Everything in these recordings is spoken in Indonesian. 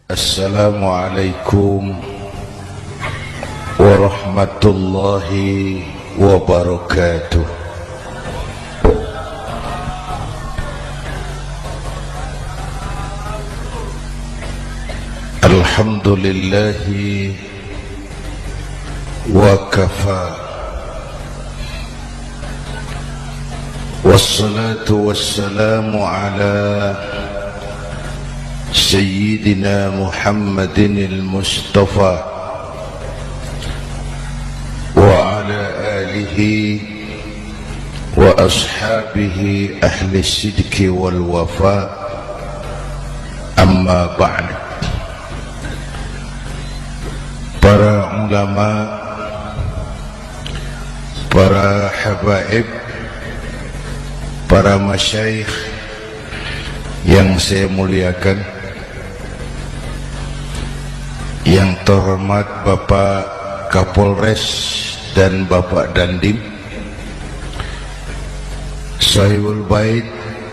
Assalamualaikum warahmatullahi wabarakatuh. Alhamdulillahi wa kafa, wassalatu wassalamu ala Sayyidina Muhammadin al-Mustafa wa ala alihi wa ashabihi ahli sidki wal wafa, amma ba'd. Para ulama, para habaib, para masyayikh yang saya muliakan, yang terhormat Bapak Kapolres dan Bapak Dandim, Sahibul Bait,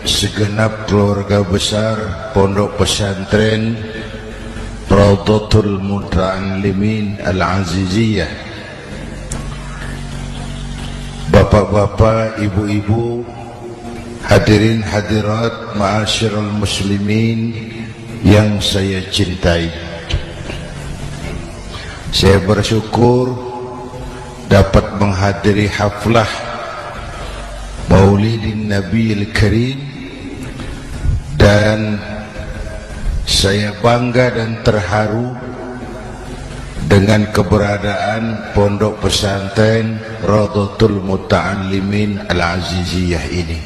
segenap keluarga besar Pondok Pesantren Raudhatul Muta'allimin Al-Aziziyah, bapak-bapak, ibu-ibu, hadirin hadirat ma'asyiral muslimin yang saya cintai. Saya bersyukur dapat menghadiri haflah Maulidin Nabiyil Karim, dan saya bangga dan terharu dengan keberadaan Pondok Pesantren Raudhatul Muta'allimin Al-Aziziyah ini.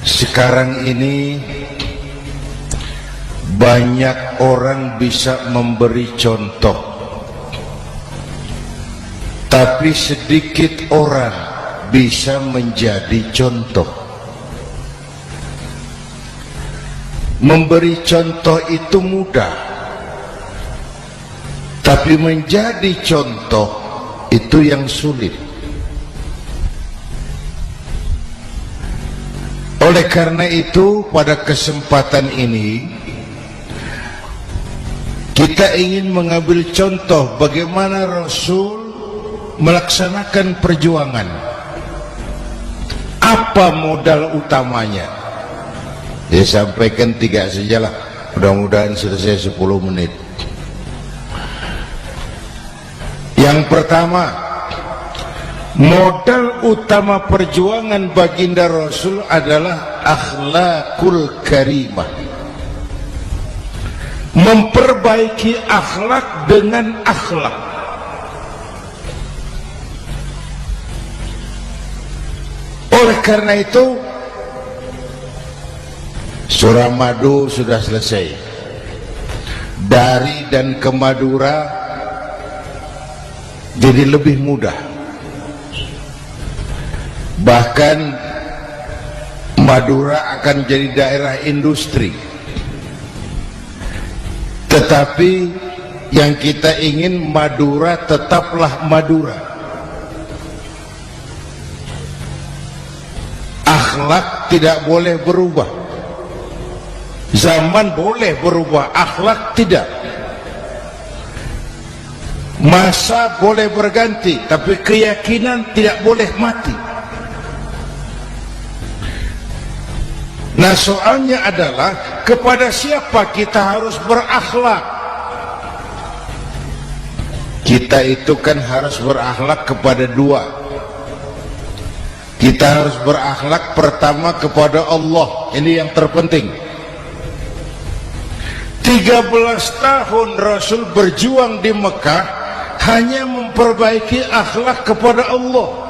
Sekarang ini banyak orang bisa memberi contoh, tapi sedikit orang bisa menjadi contoh. Memberi contoh itu mudah, tapi menjadi contoh itu yang sulit. Oleh karena itu, pada kesempatan ini kita ingin mengambil contoh bagaimana Rasul melaksanakan perjuangan. Apa modal utamanya? Saya sampaikan 3 sajalah, mudah-mudahan selesai 10 menit. Yang pertama, modal utama perjuangan baginda Rasul adalah akhlakul karimah. Memperbaiki akhlak dengan akhlak. Oleh karena itu, surah Madu sudah selesai. Dari dan ke Madura jadi lebih mudah. Bahkan Madura akan jadi daerah industri. Tetapi yang kita ingin, Madura tetaplah Madura. Akhlak tidak boleh berubah. Zaman boleh berubah, akhlak tidak. Masa boleh berganti, tapi keyakinan tidak boleh mati. Nah, soalnya adalah kepada siapa kita harus berakhlak. Kita itu kan harus berakhlak kepada dua. Kita harus berakhlak pertama kepada Allah. Ini yang terpenting. 13 tahun Rasul berjuang di Mekah hanya memperbaiki akhlak kepada Allah,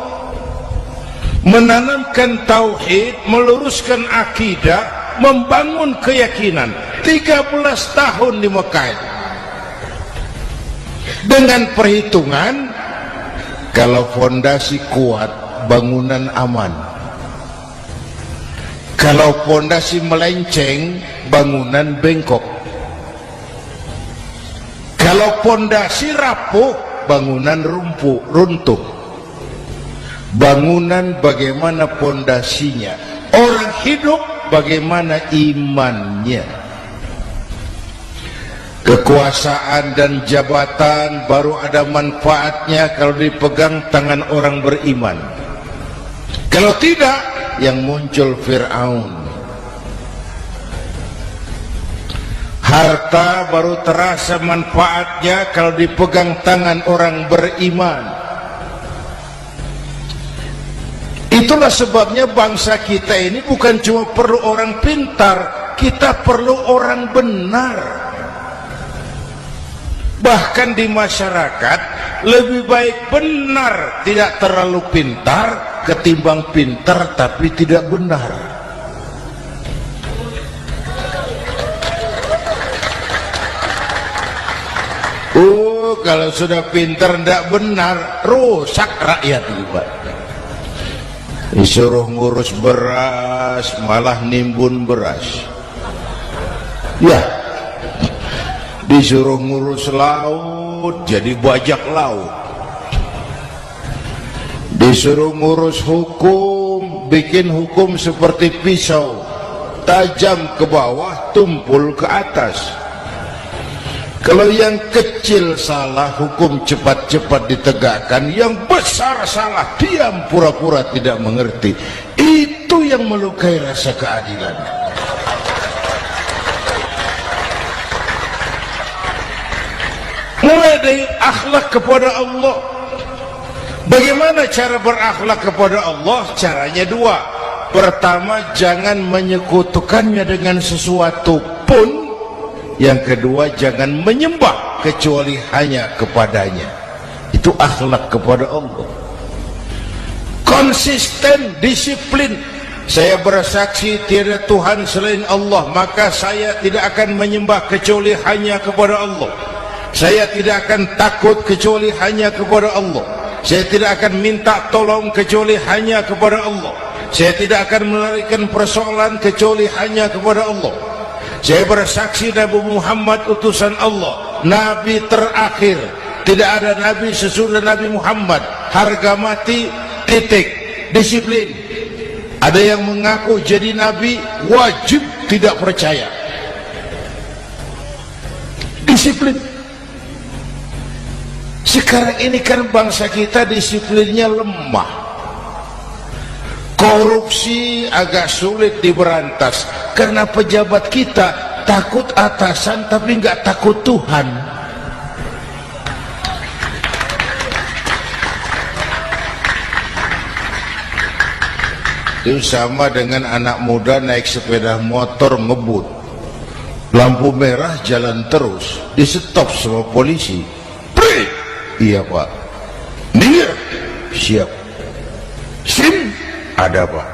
menanamkan tauhid, meluruskan akidah, membangun keyakinan. 13 tahun di Mekah itu. Dengan perhitungan, kalau fondasi kuat, bangunan aman. Kalau fondasi melenceng, bangunan bengkok. Kalau fondasi rapuh, bangunan runtuh. Bangunan bagaimana fondasinya, orang hidup bagaimana imannya. Kekuasaan dan jabatan baru ada manfaatnya kalau dipegang tangan orang beriman. Kalau tidak, yang muncul Fir'aun. Harta baru terasa manfaatnya kalau dipegang tangan orang beriman. Itulah sebabnya bangsa kita ini bukan cuma perlu orang pintar, kita perlu orang benar. Bahkan di masyarakat lebih baik benar tidak terlalu pintar ketimbang pintar tapi tidak benar. Kalau sudah pintar tidak benar, rusak rakyat juga. Disuruh ngurus beras malah nimbun beras. Ya, disuruh ngurus laut jadi bajak laut. Disuruh ngurus hukum, bikin hukum seperti pisau, tajam ke bawah, tumpul ke atas. Kalau yang kecil salah, hukum cepat-cepat ditegakkan. Yang besar salah, diam pura-pura tidak mengerti. Itu yang melukai rasa keadilan. Mulai dari akhlak kepada Allah. Bagaimana cara berakhlak kepada Allah? Caranya dua. Pertama, jangan menyekutukannya dengan sesuatu pun. Yang kedua, jangan menyembah kecuali hanya kepadanya. Itu akhlak kepada Allah. Konsisten, disiplin. Saya bersaksi tiada Tuhan selain Allah, maka saya tidak akan menyembah kecuali hanya kepada Allah. Saya tidak akan takut kecuali hanya kepada Allah. Saya tidak akan minta tolong kecuali hanya kepada Allah. Saya tidak akan melarikan persoalan kecuali hanya kepada Allah. Saya bersaksi Nabi Muhammad utusan Allah, Nabi terakhir. Tidak ada Nabi sesudah Nabi Muhammad. Harga mati, titik. Disiplin. Ada yang mengaku jadi Nabi, wajib tidak percaya. Disiplin. Sekarang ini kan bangsa kita disiplinnya lemah. Korupsi agak sulit diberantas karena pejabat kita takut atasan tapi nggak takut Tuhan. Itu sama dengan anak muda naik sepeda motor ngebut, lampu merah jalan terus, di stop sama polisi. Break. Iya pak. Dia siap. SIM ada pak.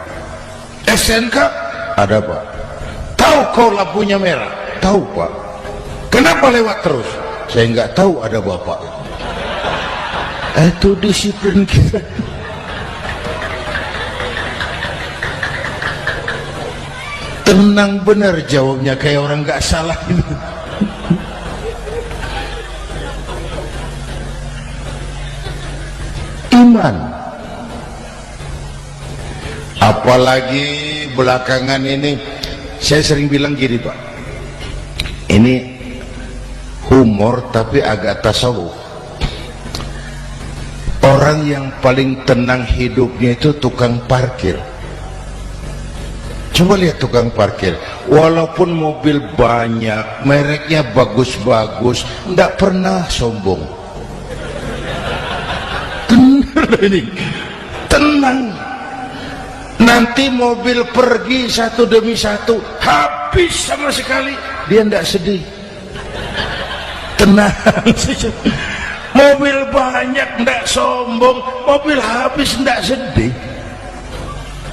SNK ada pak. Tahu kau lampunya merah? Tahu pak. Kenapa lewat terus? Saya nggak tahu, ada bapak. Itu disiplin kita. Tenang benar jawabnya, kayak orang nggak salah. Iman. Apalagi belakangan ini saya sering bilang gini pak, ini humor tapi agak tasawuf. Orang yang paling tenang hidupnya itu tukang parkir. Coba lihat tukang parkir, walaupun mobil banyak, mereknya bagus-bagus, tidak pernah sombong. Tenang ini, tenang. Nanti mobil pergi satu demi satu, habis sama sekali, dia tidak sedih. Tenang. Mobil banyak tidak sombong, mobil habis tidak sedih.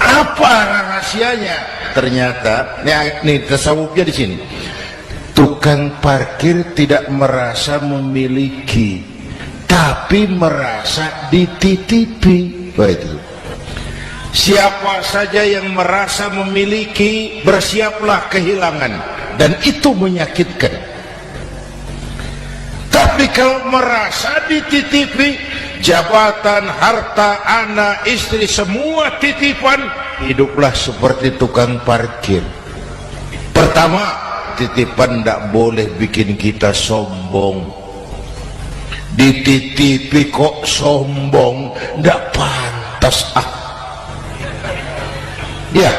Apa rahasianya? Ternyata, nih tasawufnya di sini. Tukang parkir tidak merasa memiliki, tapi merasa dititipi. Itu. Siapa saja yang merasa memiliki, bersiaplah kehilangan, dan itu menyakitkan. Tapi kalau merasa dititipi, jabatan, harta, anak, istri, semua titipan, hiduplah seperti tukang parkir. Pertama, titipan tidak boleh bikin kita sombong. Dititipi kok sombong, tidak pantas. Ya,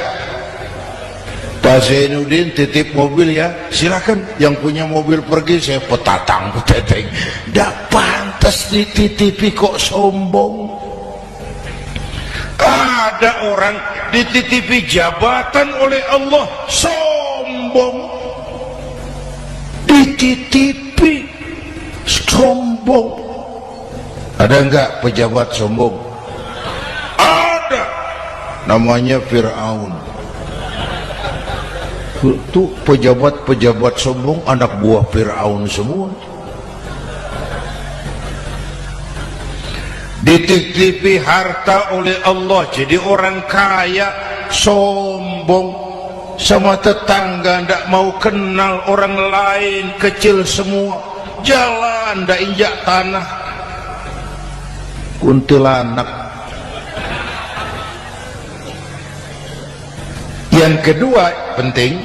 Pak Zainuddin titip mobil ya, silakan. Yang punya mobil pergi, saya petatang peteteng. Tidak pantas dititipi kok sombong. Ada orang dititipi jabatan oleh Allah sombong, dititipi sombong. Ada enggak pejabat sombong? Ada, namanya Fir'aun. Itu pejabat-pejabat sombong anak buah Fir'aun semua. Dititipi harta oleh Allah jadi orang kaya sombong, sama tetangga ndak mau kenal orang lain, kecil semua, jalan ndak injak tanah, kuntilanak. Yang kedua penting,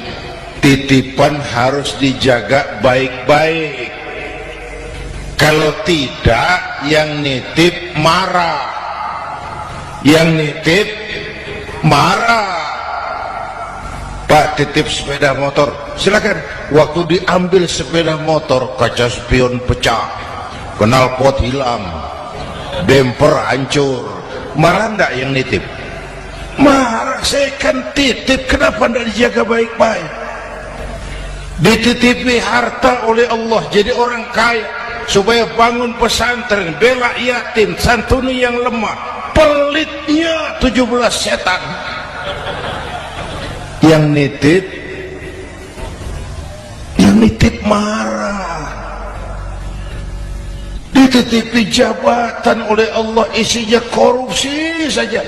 titipan harus dijaga baik-baik. Kalau tidak, yang nitip marah. Yang nitip marah. Pak, titip sepeda motor, silakan. Waktu diambil sepeda motor, kaca spion pecah, knalpot hilang, bemper hancur. Marah enggak yang nitip? Marah. Saya kan titip, kenapa enggak dijaga baik-baik? Dititipi harta oleh Allah jadi orang kaya, supaya bangun pesantren, bela yatim, santuni yang lemah. Pelitnya 17 setan. Yang nitip marah. Dititipi jabatan oleh Allah isinya korupsi saja,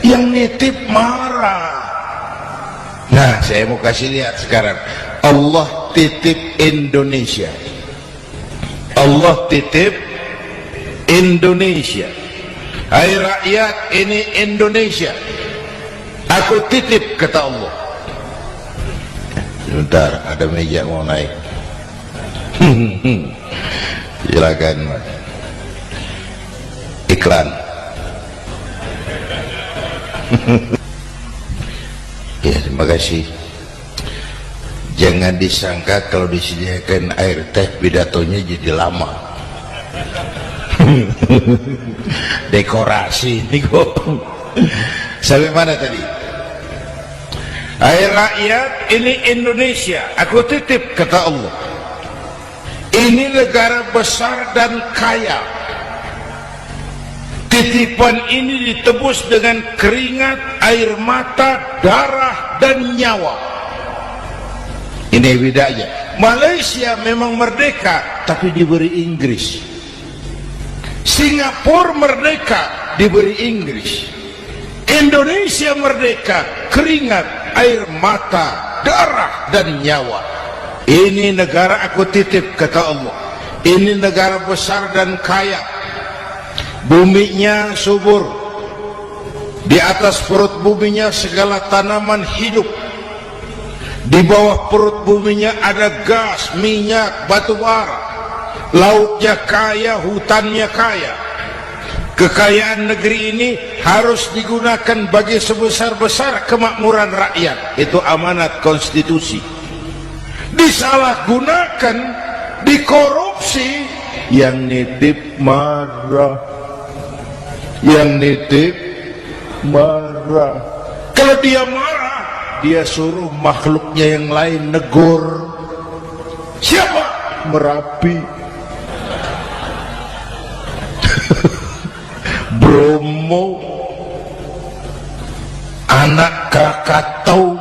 yang nitip marah. Nah, saya mau kasih lihat sekarang, Allah titip Indonesia. Allah titip Indonesia. Hai rakyat, ini Indonesia, aku titip, kata Allah. Sebentar, ada meja mau naik. Silakan iklan. Ya, terima kasih. Jangan disangka kalau disediakan air teh pidatonya jadi lama. Dekorasi ini kok. Sampai mana tadi? Hai rakyat, ini Indonesia, aku titip, kata Allah. Ini negara besar dan kaya. Titipan ini ditebus dengan keringat, air mata, darah, dan nyawa. Ini bedanya. Malaysia memang merdeka, tapi diberi Inggris. Singapura merdeka, diberi Inggris. Indonesia merdeka, keringat, air mata, darah, dan nyawa. Ini negara aku titip, kata Allah. Ini negara besar dan kaya. Buminya subur. Di atas perut buminya segala tanaman hidup. Di bawah perut buminya ada gas, minyak, batu bara. Lautnya kaya, hutannya kaya. Kekayaan negeri ini harus digunakan bagi sebesar-besar kemakmuran rakyat. Itu amanat konstitusi. Disalahgunakan, dikorupsi, yang nitip marah. Yang nitip marah. Kalau dia marah, dia suruh makhluknya yang lain negur. Siapa? Merapi, Bromo, anak Krakatau.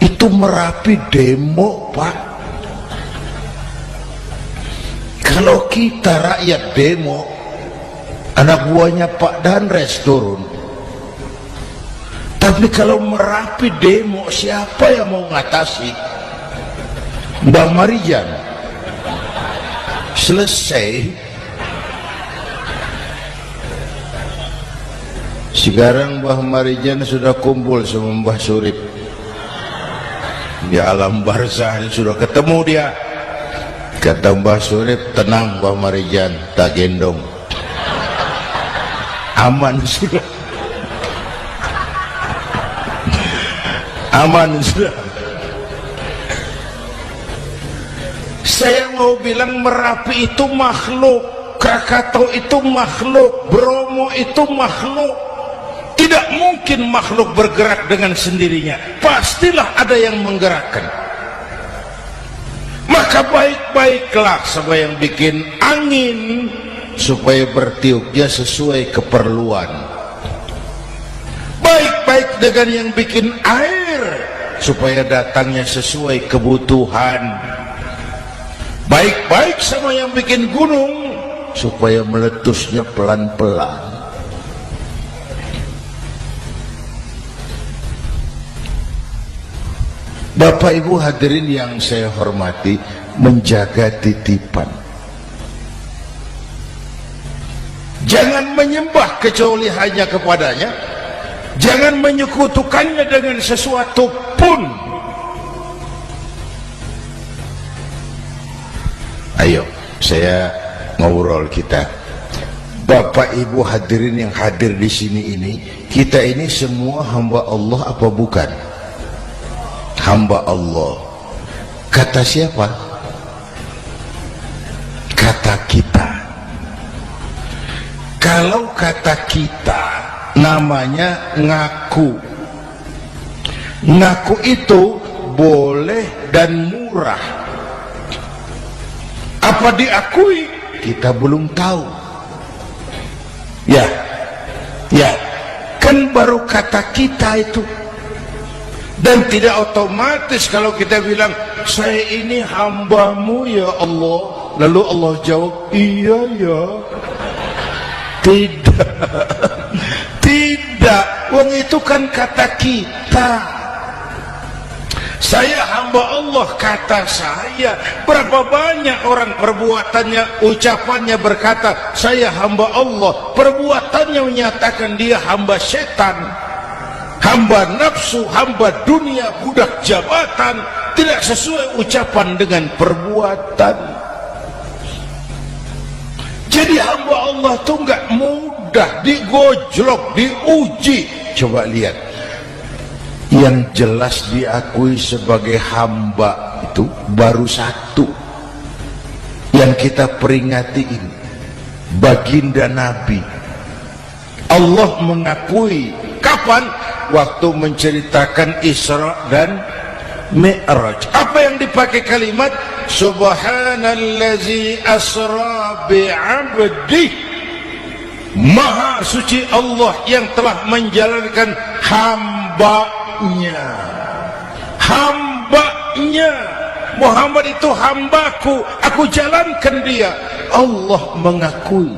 Itu Merapi demo, Pak. Kalau kita rakyat demo, anak buahnya Pak Danres turun. Tapi kalau Merapi demo, siapa yang mau ngatasi? Mbak Marijan. Selesai. Sekarang Mbah Marijan sudah kumpul sama Mbah Surip. di alam barzah sudah ketemu dia. Kata Mbah Surip, tenang Mbah Marijan, tak gendong, aman sudah, aman sudah. Saya mau bilang Merapi itu makhluk, Krakatau itu makhluk, Bromo itu makhluk. Tidak mungkin makhluk bergerak dengan sendirinya, pastilah ada yang menggerakkan. Maka baik-baiklah sama yang bikin angin supaya bertiupnya sesuai keperluan. Baik-baik dengan yang bikin air supaya datangnya sesuai kebutuhan. Baik-baik sama yang bikin gunung supaya meletusnya pelan-pelan. Bapak Ibu hadirin yang saya hormati, menjaga titipan. Jangan menyembah kecuali hanya kepadanya. Jangan menyekutukannya dengan sesuatu pun. Ayo, saya ngobrol kita. Bapak Ibu hadirin yang hadir di sini ini, kita ini semua hamba Allah apa bukan? Hamba Allah. Kata siapa? Kata kita. Kalau kata kita namanya ngaku. Ngaku itu boleh dan murah. Apa diakui? Kita belum tahu. Ya, kan baru kata kita itu. Dan tidak otomatis kalau kita bilang saya ini hambamu ya Allah, lalu Allah jawab iya ya. Tidak, wong itu kan kata kita. Saya hamba Allah, kata saya. Berapa banyak orang perbuatannya, ucapannya berkata saya hamba Allah, perbuatannya menyatakan dia hamba setan, hamba nafsu, hamba dunia, budak jabatan. Tidak sesuai ucapan dengan perbuatan. Jadi hamba Allah itu nggak mudah, digojlok, diuji. Coba lihat, yang jelas diakui sebagai hamba itu baru satu yang kita peringati ini, baginda Nabi. Allah mengakui kapan? Waktu menceritakan Isra dan Mi'raj. Apa yang dipakai kalimat? Subhanallazi asra bi'abdi. Maha suci Allah yang telah menjalankan hambanya. Hambanya. Muhammad itu hambaku, aku jalankan dia. Allah mengakui.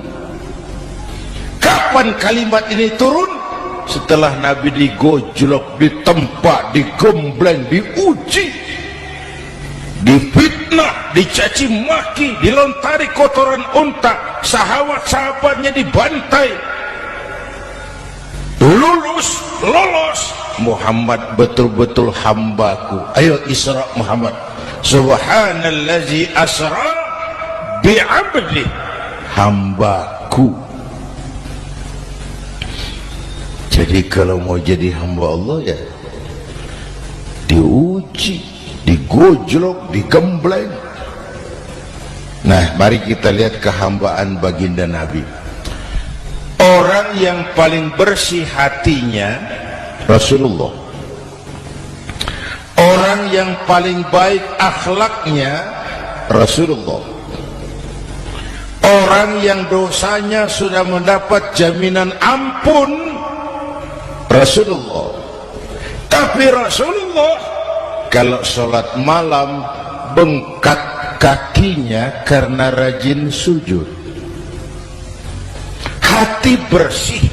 Kapan kalimat ini turun? Setelah Nabi digojlok, ditempa, digembleng, diuji, difitnah, dicaci maki, dilontari kotoran unta, sahabat-sahabatnya dibantai. Lolos, Muhammad betul-betul hambaku. Ayo Isra Muhammad. Subhanallazi asra bi'abdi, hambaku. Jadi kalau mau jadi hamba Allah ya diuji, digojlok, digembleng. Nah, mari kita lihat kehambaan baginda Nabi. Orang yang paling bersih hatinya Rasulullah. Orang yang paling baik akhlaknya Rasulullah. Orang yang dosanya sudah mendapat jaminan ampun Rasulullah. Tapi Rasulullah kalau sholat malam bengkak kakinya karena rajin sujud. Hati bersih,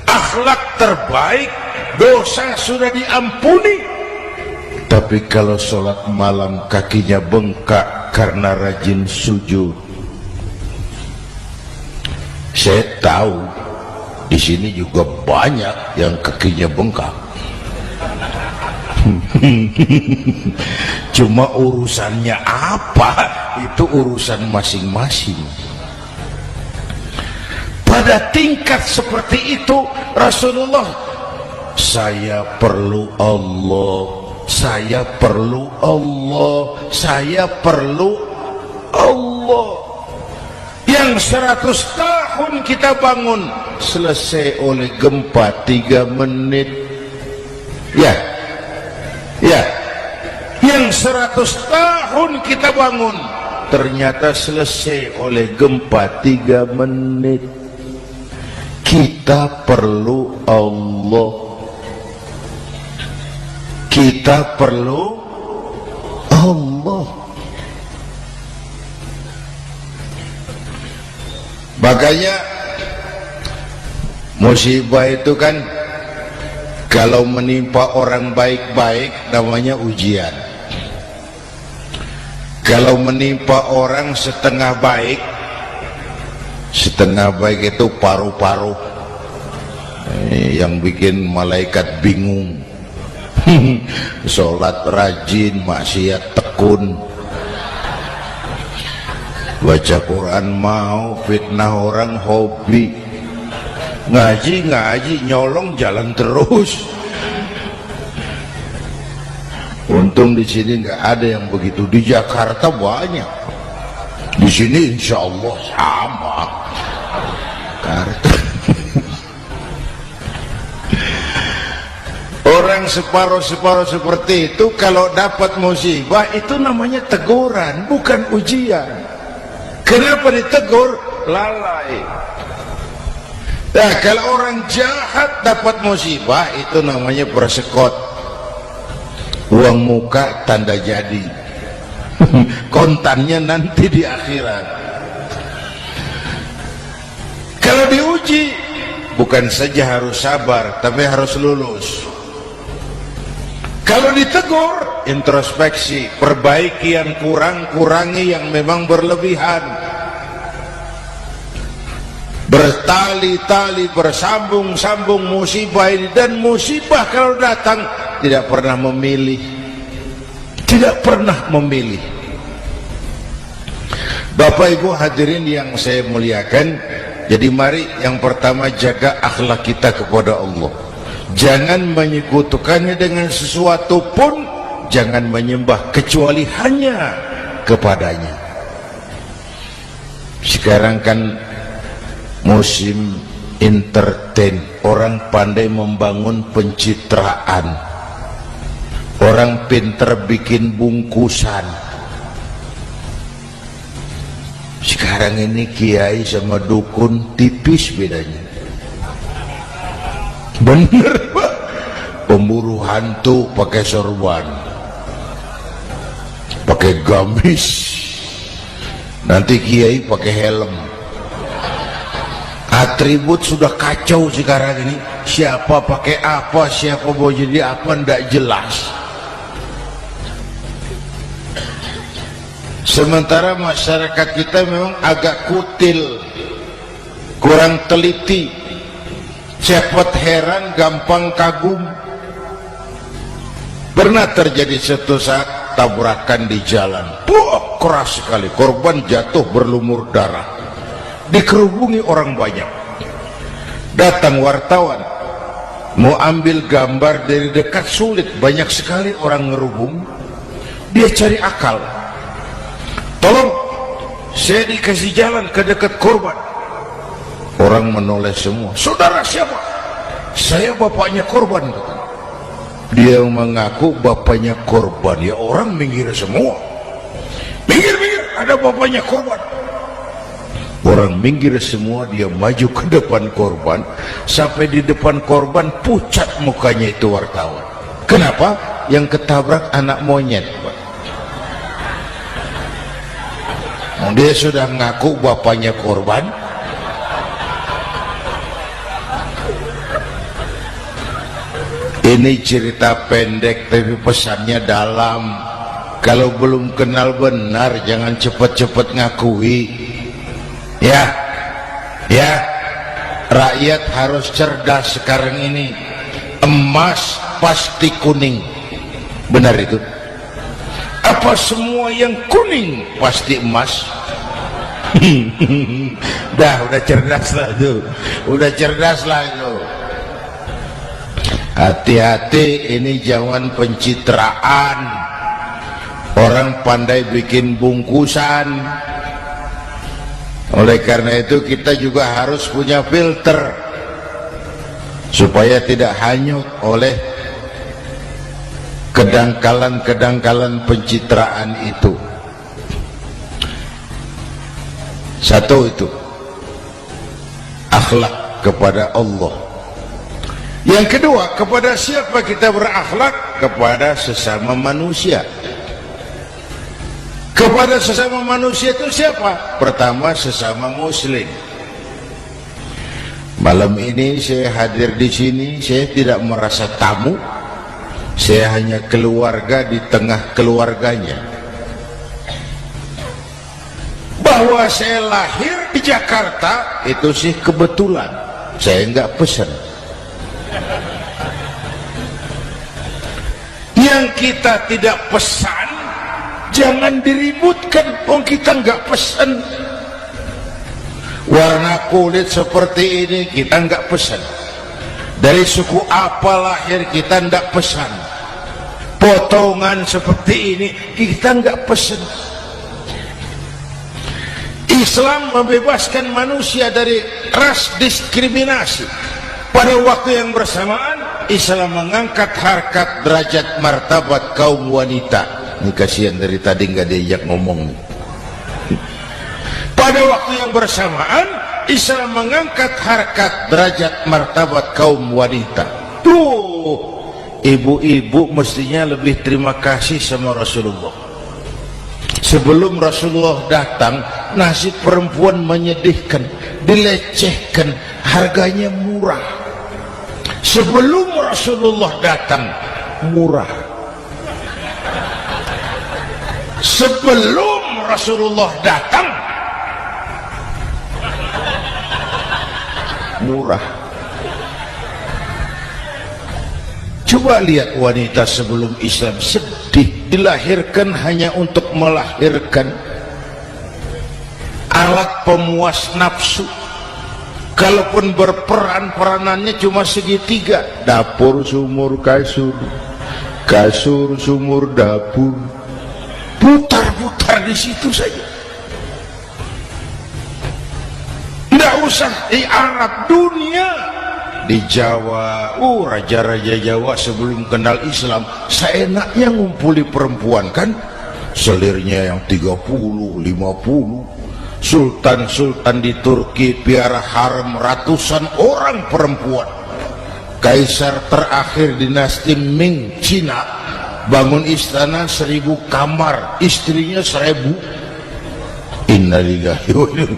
akhlak terbaik, dosa sudah diampuni. Tapi kalau sholat malam kakinya bengkak karena rajin sujud. Saya tahu di sini juga banyak yang kakinya bengkak. Cuma urusannya apa, itu urusan masing-masing. Pada tingkat seperti itu Rasulullah, saya perlu Allah, saya perlu Allah, saya perlu Allah. Yang 100 tahun kita bangun selesai oleh gempa 3 menit. Ya, ya. Yang 100 tahun kita bangun ternyata selesai oleh gempa 3 menit. Kita perlu Allah, kita perlu Allah. Makanya musibah itu kan kalau menimpa orang baik-baik namanya ujian. Kalau menimpa orang setengah baik itu paru-paru, yang bikin malaikat bingung. Sholat rajin, maksiat tekun, baca Quran mau, fitnah orang hobi, ngaji nyolong jalan terus. Untung di sini nggak ada yang begitu. Di Jakarta banyak, di sini insya Allah sama. Jakarta. Orang separuh-separuh seperti itu kalau dapat musibah itu namanya teguran, bukan ujian. Kenapa ditegur? Lalai. Nah, kalau orang jahat dapat musibah itu namanya persekot. Uang muka tanda jadi. Kontannya nanti di akhirat. Kalau diuji bukan saja harus sabar, tapi harus lulus. Kalau ditegur, introspeksi, perbaiki yang kurang, kurangi yang memang berlebihan. Bertali-tali, bersambung-sambung musibah ini. Dan musibah kalau datang tidak pernah memilih, tidak pernah memilih. Bapak Ibu hadirin yang saya muliakan, jadi mari yang pertama jaga akhlak kita kepada Allah. Jangan menyekutukannya dengan sesuatu pun, jangan menyembah kecuali hanya kepadanya. Sekarang kan musim entertain, orang pandai membangun pencitraan, orang pinter bikin bungkusan. Sekarang ini kiai sama dukun tipis bedanya. Bener Pak, pemburu hantu pakai sorban, pakai gamis, nanti kiai pakai helm. Atribut sudah kacau sekarang ini, siapa pakai apa, siapa mau jadi apa, ndak jelas. Sementara masyarakat kita memang agak kutil, kurang teliti, cepat heran, gampang kagum. Pernah terjadi satu saat tabrakan di jalan, keras sekali, korban jatuh berlumur darah, dikerubungi orang banyak. Datang wartawan mau ambil gambar dari dekat, sulit, banyak sekali orang ngerubung. Dia cari akal, tolong saya dikasih jalan ke dekat korban. Orang menoleh semua. Saudara siapa? Saya bapaknya korban. Dia mengaku bapaknya korban. Ya orang minggir semua. Minggir, ada bapaknya korban. Orang minggir semua, dia maju ke depan korban. Sampai di depan korban pucat mukanya itu wartawan. Kenapa? Yang ketabrak anak monyet, Pak. Dia sudah ngaku bapaknya korban. Ini cerita pendek tapi pesannya dalam. Kalau belum kenal benar jangan cepat-cepat ngakui. Ya, rakyat harus cerdas sekarang ini. Emas pasti kuning. Benar itu? Apa semua yang kuning pasti emas? Udah cerdas lah itu, udah cerdas lah itu. Hati-hati, ini jangan pencitraan. Orang pandai bikin bungkusan. Oleh karena itu kita juga harus punya filter supaya tidak hanyut oleh kedangkalan-kedangkalan pencitraan itu. Satu itu akhlak kepada Allah. Yang kedua, kepada siapa kita berakhlak? Kepada sesama manusia. Kepada sesama manusia itu siapa? Pertama, sesama muslim. Malam ini saya hadir di sini, saya tidak merasa tamu. Saya hanya keluarga di tengah keluarganya. Bahwa saya lahir di Jakarta itu sih kebetulan, saya nggak pesan. Yang kita tidak pesan jangan diributkan, kita nggak pesan. Warna kulit seperti ini kita nggak pesan. Dari suku apa lahir kita nggak pesan. Potongan seperti ini kita nggak pesan. Islam membebaskan manusia dari ras diskriminasi. Pada waktu yang bersamaan Islam mengangkat harkat, derajat, martabat kaum wanita. Ini kasihan dari tadi nggak diajak ngomong. Pada waktu yang bersamaan Islam mengangkat harkat, derajat, martabat kaum wanita. Tuh, ibu-ibu mestinya lebih terima kasih sama Rasulullah. Sebelum Rasulullah datang, nasib perempuan menyedihkan, dilecehkan, harganya murah. Sebelum Rasulullah datang, murah. Sebelum Rasulullah datang, murah. Coba lihat wanita sebelum Islam, sedih, dilahirkan hanya untuk melahirkan, alat pemuas nafsu. Kalaupun berperan, peranannya cuma segitiga, dapur sumur kasur, kasur sumur dapur, putar-putar di situ saja. Tidak usah di Arab, dunia. Di Jawa, raja-raja Jawa sebelum kenal Islam seenaknya ngumpuli perempuan kan, selirnya yang 30, 50. Sultan-sultan di Turki piara harem ratusan orang perempuan. Kaisar terakhir dinasti Ming Cina bangun istana 1000 kamar, istrinya 1000. Innalillahi wa inna.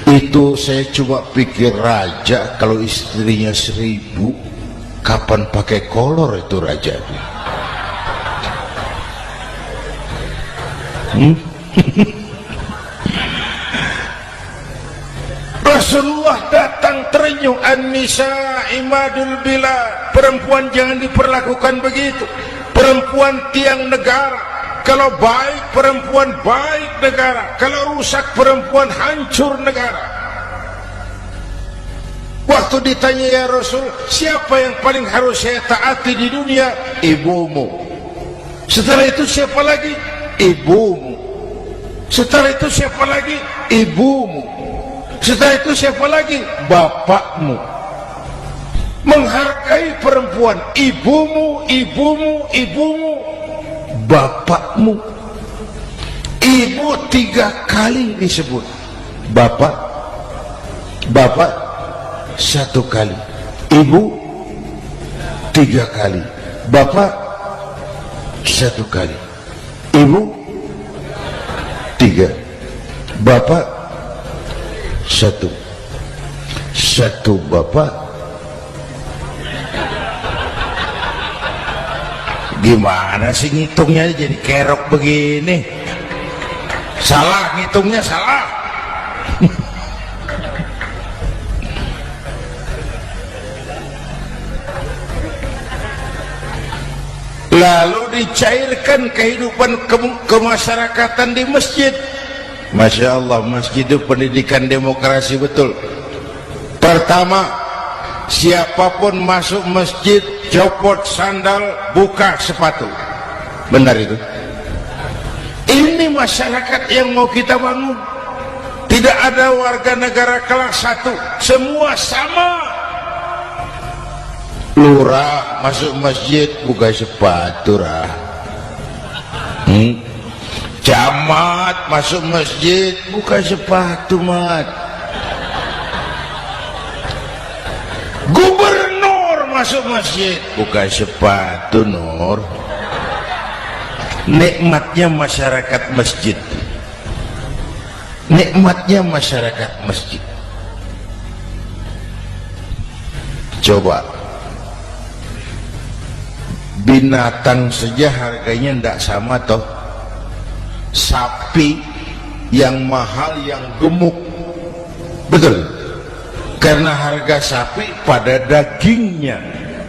Itu saya coba pikir, raja kalau istrinya 1000, kapan pakai kolor itu raja? Rasulullah datang terenyuh, an-nisa imadul bilad. Perempuan jangan diperlakukan begitu. Perempuan tiang negara. Kalau baik perempuan baik negara, kalau rusak perempuan hancur negara. Waktu ditanya, ya Rasul, siapa yang paling harus saya taati di dunia? Ibumu. Setelah itu siapa lagi? Ibumu. Setelah itu siapa lagi? Ibumu. Setelah itu siapa lagi? Bapakmu. Menghargai perempuan, ibumu, ibumu, ibumu, bapakmu. Ibu 3 kali disebut, bapak, bapak 1 kali, ibu 3 kali, bapak 1 kali, ibu 3, bapak 1. 1 bapak. Gimana sih ngitungnya jadi kerok begini? Salah ngitungnya, salah. lalu dicairkan kehidupan kemasyarakatan di masjid. Masya Allah, masjid itu pendidikan demokrasi betul. Pertama, siapapun masuk masjid copot sandal, buka sepatu. Benar itu? Ini masyarakat yang mau kita bangun. Tidak ada warga negara kelas 1, semua sama. Lurah masuk masjid buka sepatu rah. Camat masuk masjid buka sepatu mat. Gubernur masuk masjid buka sepatu Nur. Nikmatnya masyarakat masjid, nikmatnya masyarakat masjid. Coba binatang saja harganya tidak sama toh. Sapi yang mahal yang gemuk, betul, karena harga sapi pada dagingnya.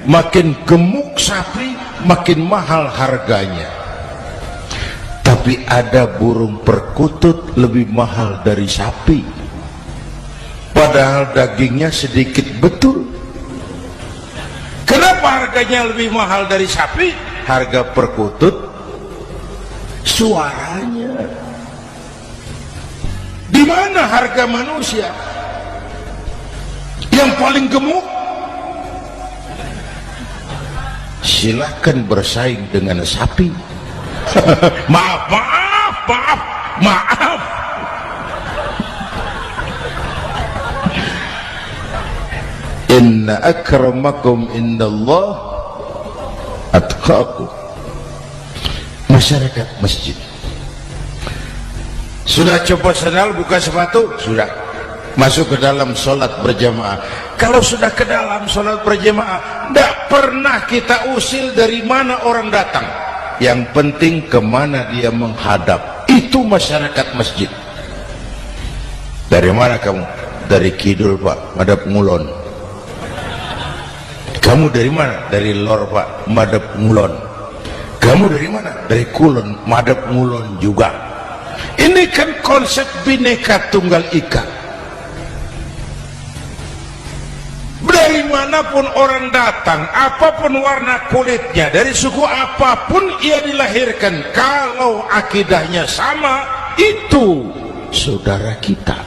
Makin gemuk sapi makin mahal harganya. Tapi ada burung perkutut lebih mahal dari sapi, padahal dagingnya sedikit, betul. Kenapa harganya lebih mahal dari sapi? Harga perkutut suaranya. Di mana harga manusia yang paling gemuk? Silakan bersaing dengan sapi. Maaf. Inna akramakum indallah atqakum. Masyarakat masjid sudah coba sandal, buka sepatu, sudah masuk ke dalam sholat berjamaah. Kalau sudah ke dalam sholat berjamaah, tidak pernah kita usil dari mana orang datang. Yang penting kemana dia menghadap. Itu masyarakat masjid. Dari mana kamu? Dari kidul Pak, madhab ngulon. Kamu dari mana? Dari lor Pak, madhab ngulon. Kamu dari mana? Dari kulon, madhab ngulon juga. Ini kan konsep Bhinneka Tunggal Ika. Dari manapun orang datang, apapun warna kulitnya, dari suku apapun ia dilahirkan, kalau akidahnya sama, itu saudara kita.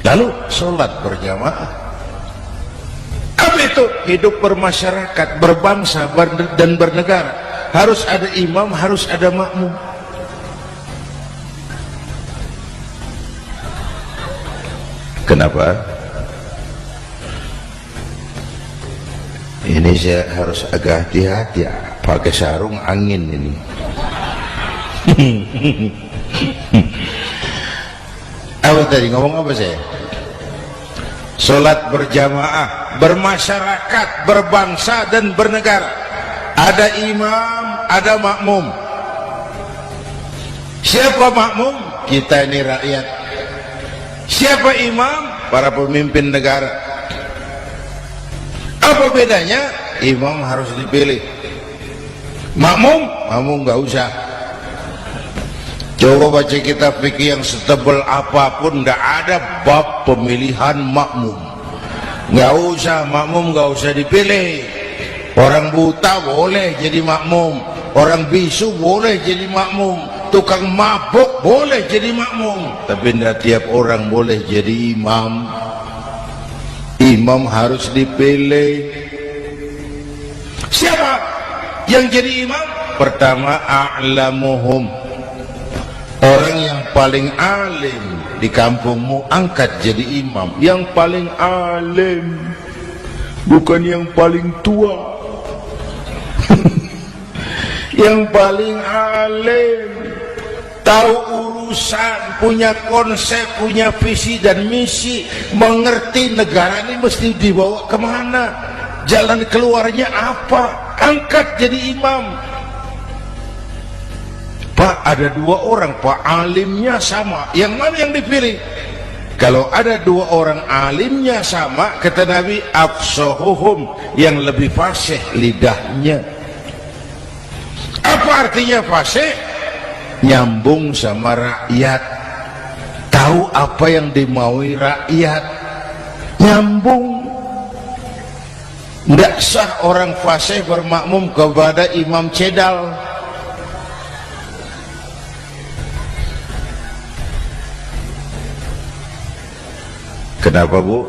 Lalu sholat berjamaah. Apa itu? Hidup bermasyarakat, berbangsa dan bernegara. Harus ada imam, harus ada makmum. Kenapa? Ini saya harus agak hati-hati ya, pakai sarung angin ini. Apa tadi ngomong apa saya? Sholat berjamaah, bermasyarakat, berbangsa dan bernegara. Ada imam, ada makmum. Siapa makmum? Kita ini rakyat. Siapa imam? Para pemimpin negara. Apa bedanya? Imam harus dipilih, makmum nggak usah. Coba baca kitab fikih yang setebal apapun, nggak ada bab pemilihan makmum. Nggak usah, makmum nggak usah dipilih. Orang buta boleh jadi makmum, orang bisu boleh jadi makmum, tukang mabuk boleh jadi makmum, tapi tidak tiap orang boleh jadi imam. Imam harus dipilih. Siapa yang jadi imam? Pertama, a'lamuhum, orang yang paling alim di kampungmu, angkat jadi imam. Yang paling alim, bukan yang paling tua. Yang paling alim, tahu urusan, punya konsep, punya visi dan misi, mengerti negara ini mesti dibawa kemana, jalan keluarnya apa, angkat jadi imam. Pak, ada dua orang Pak, alimnya sama, yang mana yang dipilih? Kalau ada dua orang alimnya sama, kata Nabi, afsahuhum, yang lebih fasih lidahnya. Apa artinya fasih? Nyambung sama rakyat, tahu apa yang dimaui rakyat, nyambung. Tidak sah orang fasih bermakmum kepada imam cedal. Kenapa, Bu?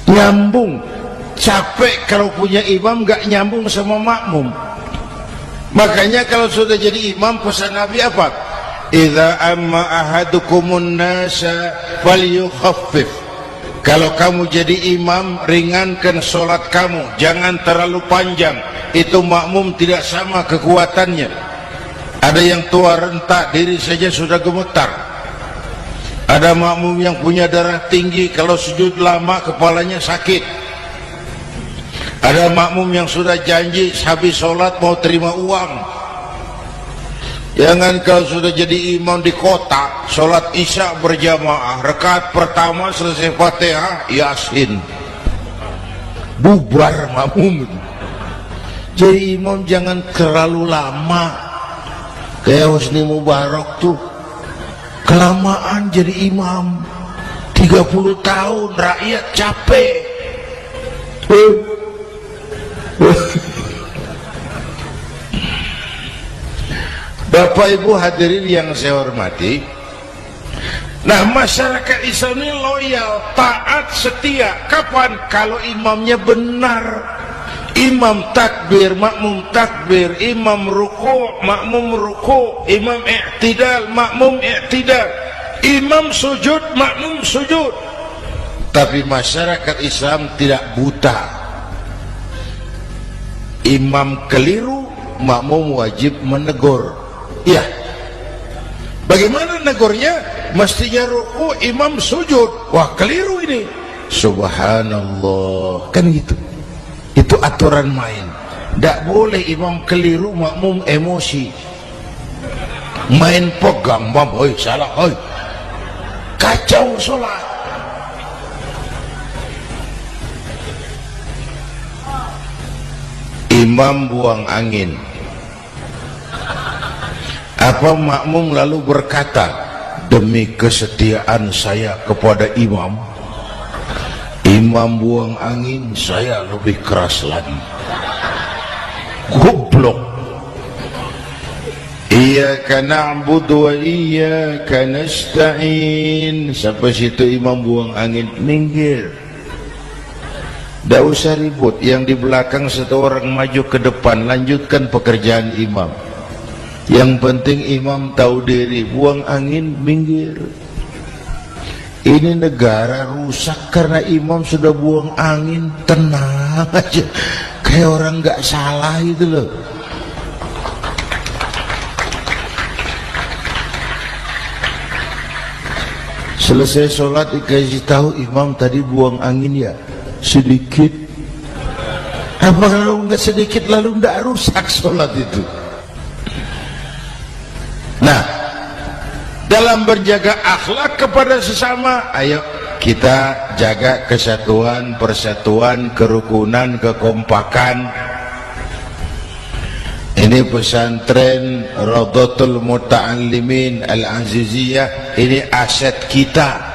Nyambung. Capek kalau punya imam gak nyambung sama makmum. Makanya kalau sudah jadi imam, pesan Nabi apa? Idza amma ahadukumun nasa falyukhaffif. Kalau kamu jadi imam, ringankan sholat kamu, jangan terlalu panjang. Itu makmum tidak sama kekuatannya. Ada yang tua rentak, diri saja sudah gemetar. Ada makmum yang punya darah tinggi, kalau sujud lama kepalanya sakit. Ada makmum yang sudah janji habis sholat mau terima uang. Jangan kalau sudah jadi imam di kota, sholat isya berjamaah, rakaat pertama selesai Fatihah, Yasin, bubar makmum. Jadi imam jangan terlalu lama. Kayak Husni Mubarak tuh kelamaan jadi imam, 30 tahun, rakyat capek. Bapak Ibu hadirin yang saya hormati, nah masyarakat Islam ini loyal, taat, setia. Kapan? Kalau imamnya benar. Imam takbir, makmum takbir, imam ruku', makmum ruku', imam i'tidal, makmum i'tidal, imam sujud, makmum sujud. Tapi masyarakat Islam tidak buta. Imam keliru, makmum wajib menegur. Ya, bagaimana negornya? Mestinya ruku, imam sujud. Wah, keliru ini. Subhanallah, kan gitu. Itu aturan main. Tidak boleh imam keliru, makmum emosi, main pegang, oi salah, oi, kacau sholat. Imam buang angin, apa makmum lalu berkata, demi kesetiaan saya kepada imam, imam buang angin, saya lebih keras lagi. Goblok. Iyyaka na'budu wa iyyaka nasta'in. Sampai situ imam buang angin, minggir. Tidak usah ribut. Yang di belakang satu orang maju ke depan, lanjutkan pekerjaan imam. Yang penting imam tahu diri, buang angin, minggir. Ini negara rusak karena imam sudah buang angin. Tenang aja, kayak orang nggak salah itu loh. Selesai sholat dikasih tahu, imam tadi buang angin ya, sedikit. Apa kalau nggak sedikit lalu nggak rusak sholat itu? Nah, dalam berjaga akhlak kepada sesama, ayo kita jaga kesatuan, persatuan, kerukunan, kekompakan. Ini pesantren Rawdatul Muta'allimin Al-Aziziyah, ini aset kita.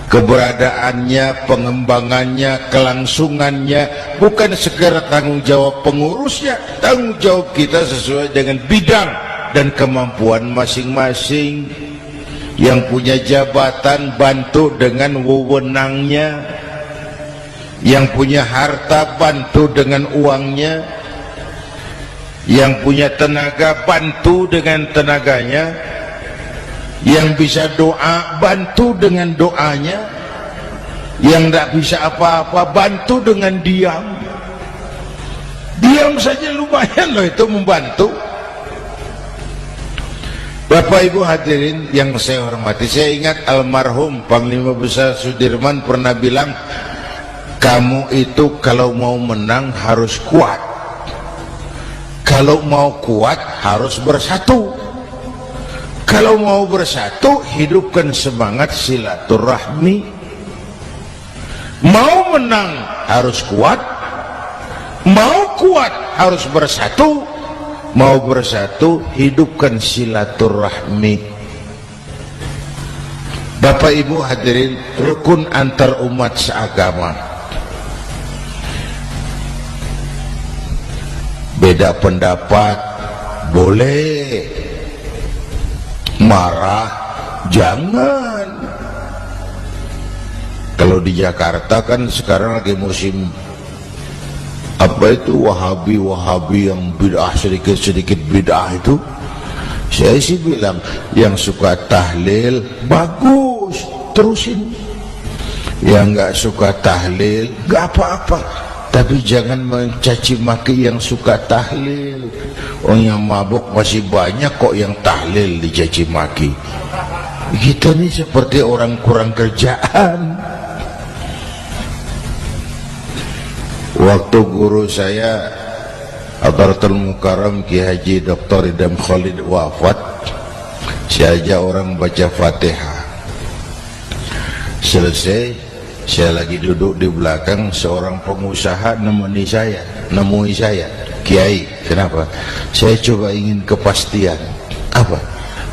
Keberadaannya, pengembangannya, kelangsungannya bukan sekedar tanggung jawab pengurusnya, tanggung jawab kita sesuai dengan bidang dan kemampuan masing-masing. Yang punya jabatan bantu dengan wewenangnya, yang punya harta bantu dengan uangnya, yang punya tenaga bantu dengan tenaganya, yang bisa doa bantu dengan doanya, yang tidak bisa apa-apa bantu dengan diam. Diam saja lumayan loh itu membantu. Bapak Ibu hadirin yang saya hormati, saya ingat almarhum Panglima Besar Sudirman pernah bilang, kamu itu kalau mau menang harus kuat, kalau mau kuat harus bersatu, kalau mau bersatu hidupkan semangat silaturahmi. Mau menang harus kuat, mau kuat harus bersatu. Mau bersatu, hidupkan silaturahmi. Bapak Ibu hadirin, rukun antar umat seagama. Beda pendapat boleh, marah jangan. Kalau di Jakarta kan sekarang lagi musim apa itu wahabi yang bid'ah, sedikit bid'ah itu. Saya sih bilang yang suka tahlil bagus, terusin. Yang nggak suka tahlil nggak apa-apa, tapi jangan mencaci maki yang suka tahlil. Orang yang mabuk masih banyak kok yang tahlil dicaci maki. Kita nih seperti orang kurang kerjaan. Waktu guru saya Hadaratul Mukarram Ki Haji Dr. Idham Khalid wafat, saya ajak orang baca Fatihah. Selesai, saya lagi duduk di belakang, seorang pengusaha nemui saya, Kiai, kenapa? Saya coba ingin kepastian. Apa?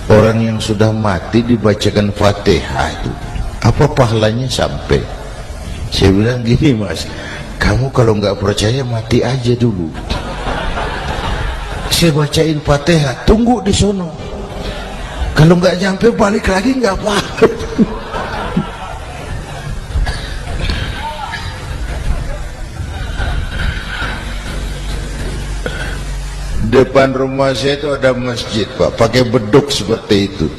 Orang yang sudah mati dibacakan Fatihah itu, apa pahalanya sampai? Saya bilang gini, Mas, kamu kalau nggak percaya mati aja dulu. Saya bacain Fatihah, tunggu di sono. Kalau nggak nyampe balik lagi nggak apa-apa. Depan rumah saya itu ada masjid, Pak, pakai beduk seperti itu.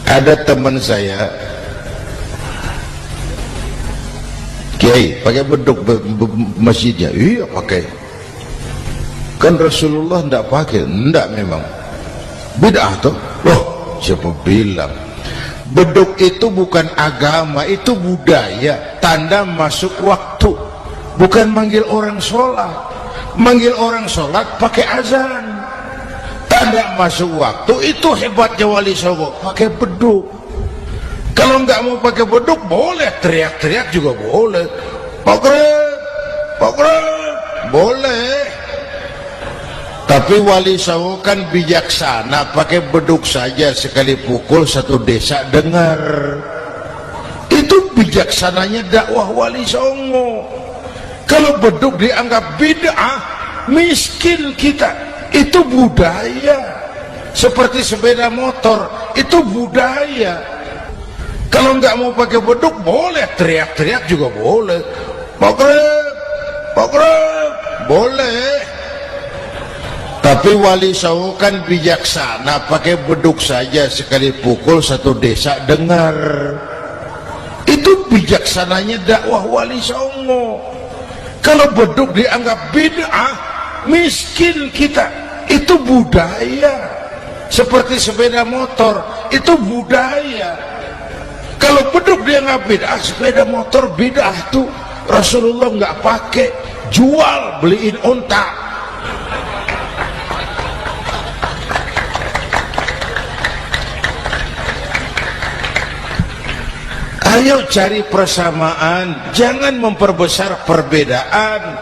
Ada teman saya, Kiai, pakai beduk masjidnya. Iya pakai. Kan Rasulullah enggak pakai. Enggak memang. Bid'ah tuh. Loh, siapa bilang? Beduk itu bukan agama, itu budaya, tanda masuk waktu. Bukan manggil orang sholat. Manggil orang sholat pakai azan. Tanda masuk waktu, itu hebatnya Wali Songo, pakai beduk. Kalau nggak mau pakai beduk boleh, teriak-teriak juga boleh. Pogreb, boleh. Tapi Wali Songo kan bijaksana, pakai beduk saja, sekali pukul satu desa dengar. Itu bijaksananya dakwah Wali Songo. Kalau beduk dianggap bid'ah, miskin kita. Itu budaya. Seperti sepeda motor, itu budaya. Kalau nggak mau pakai beduk boleh, teriak-teriak juga boleh. Pogreb, boleh. Tapi Wali Songo kan bijaksana, pakai beduk saja, sekali pukul satu desa dengar. Itu bijaksananya dakwah Wali Songo. Kalau beduk dianggap bid'ah, miskin kita. Itu budaya. Seperti sepeda motor, itu budaya. Kalau beduk dianggap bid'ah, sepeda motor bid'ah tuh. Rasulullah nggak pakai, jual, beliin unta. Ayo cari persamaan, jangan memperbesar perbedaan.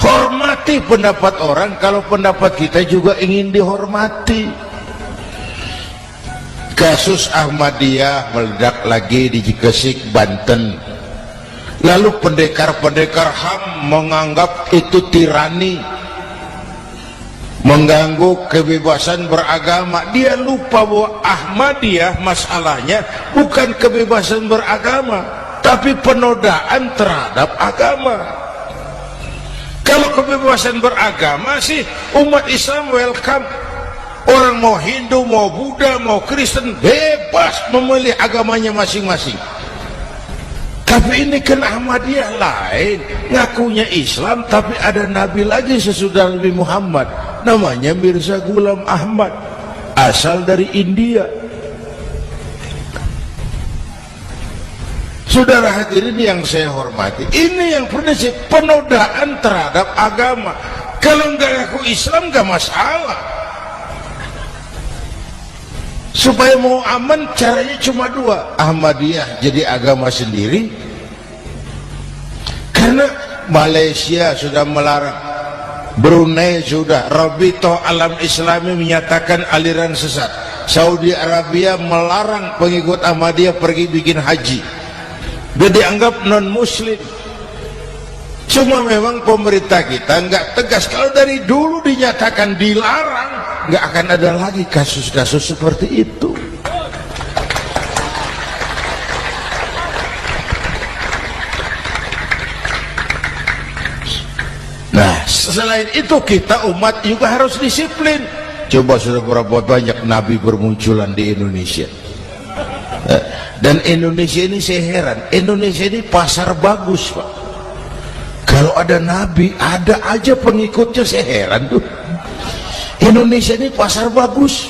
Hormati pendapat orang kalau pendapat kita juga ingin dihormati. Kasus Ahmadiyah meledak lagi di Cikesik, Banten. Lalu pendekar-pendekar HAM menganggap itu tirani, mengganggu kebebasan beragama. Dia lupa bahwa Ahmadiyah masalahnya bukan kebebasan beragama, tapi penodaan terhadap agama. Kalau kebebasan beragama sih umat Islam welcome. Orang mau Hindu, mau Buddha, mau Kristen bebas memilih agamanya masing-masing. Tapi ini kan Ahmadiyah lain, ngakunya Islam tapi ada nabi lagi sesudah Nabi Muhammad, namanya Mirza Ghulam Ahmad, asal dari India. Saudara hadirin yang saya hormati, ini yang prinsip penodaan terhadap agama. Kalau nggak ngaku Islam nggak masalah. Supaya mau aman caranya cuma dua, Ahmadiyah jadi agama sendiri, karena Malaysia sudah melarang Brunei sudah, Rabitoh Alam Islami menyatakan aliran sesat. Saudi Arabia melarang pengikut Ahmadiyah pergi bikin haji. Dia dianggap non muslim. Cuma memang pemerintah kita nggak tegas. Kalau dari dulu dinyatakan dilarang, nggak akan ada lagi kasus-kasus seperti itu. Nah, selain itu kita umat juga harus disiplin. Coba sudah berapa banyak nabi bermunculan di Indonesia. Dan Indonesia ini saya heran, Indonesia ini pasar bagus, Pak. Kalau ada nabi, ada aja pengikutnya, saya heran tuh. Indonesia ini pasar bagus.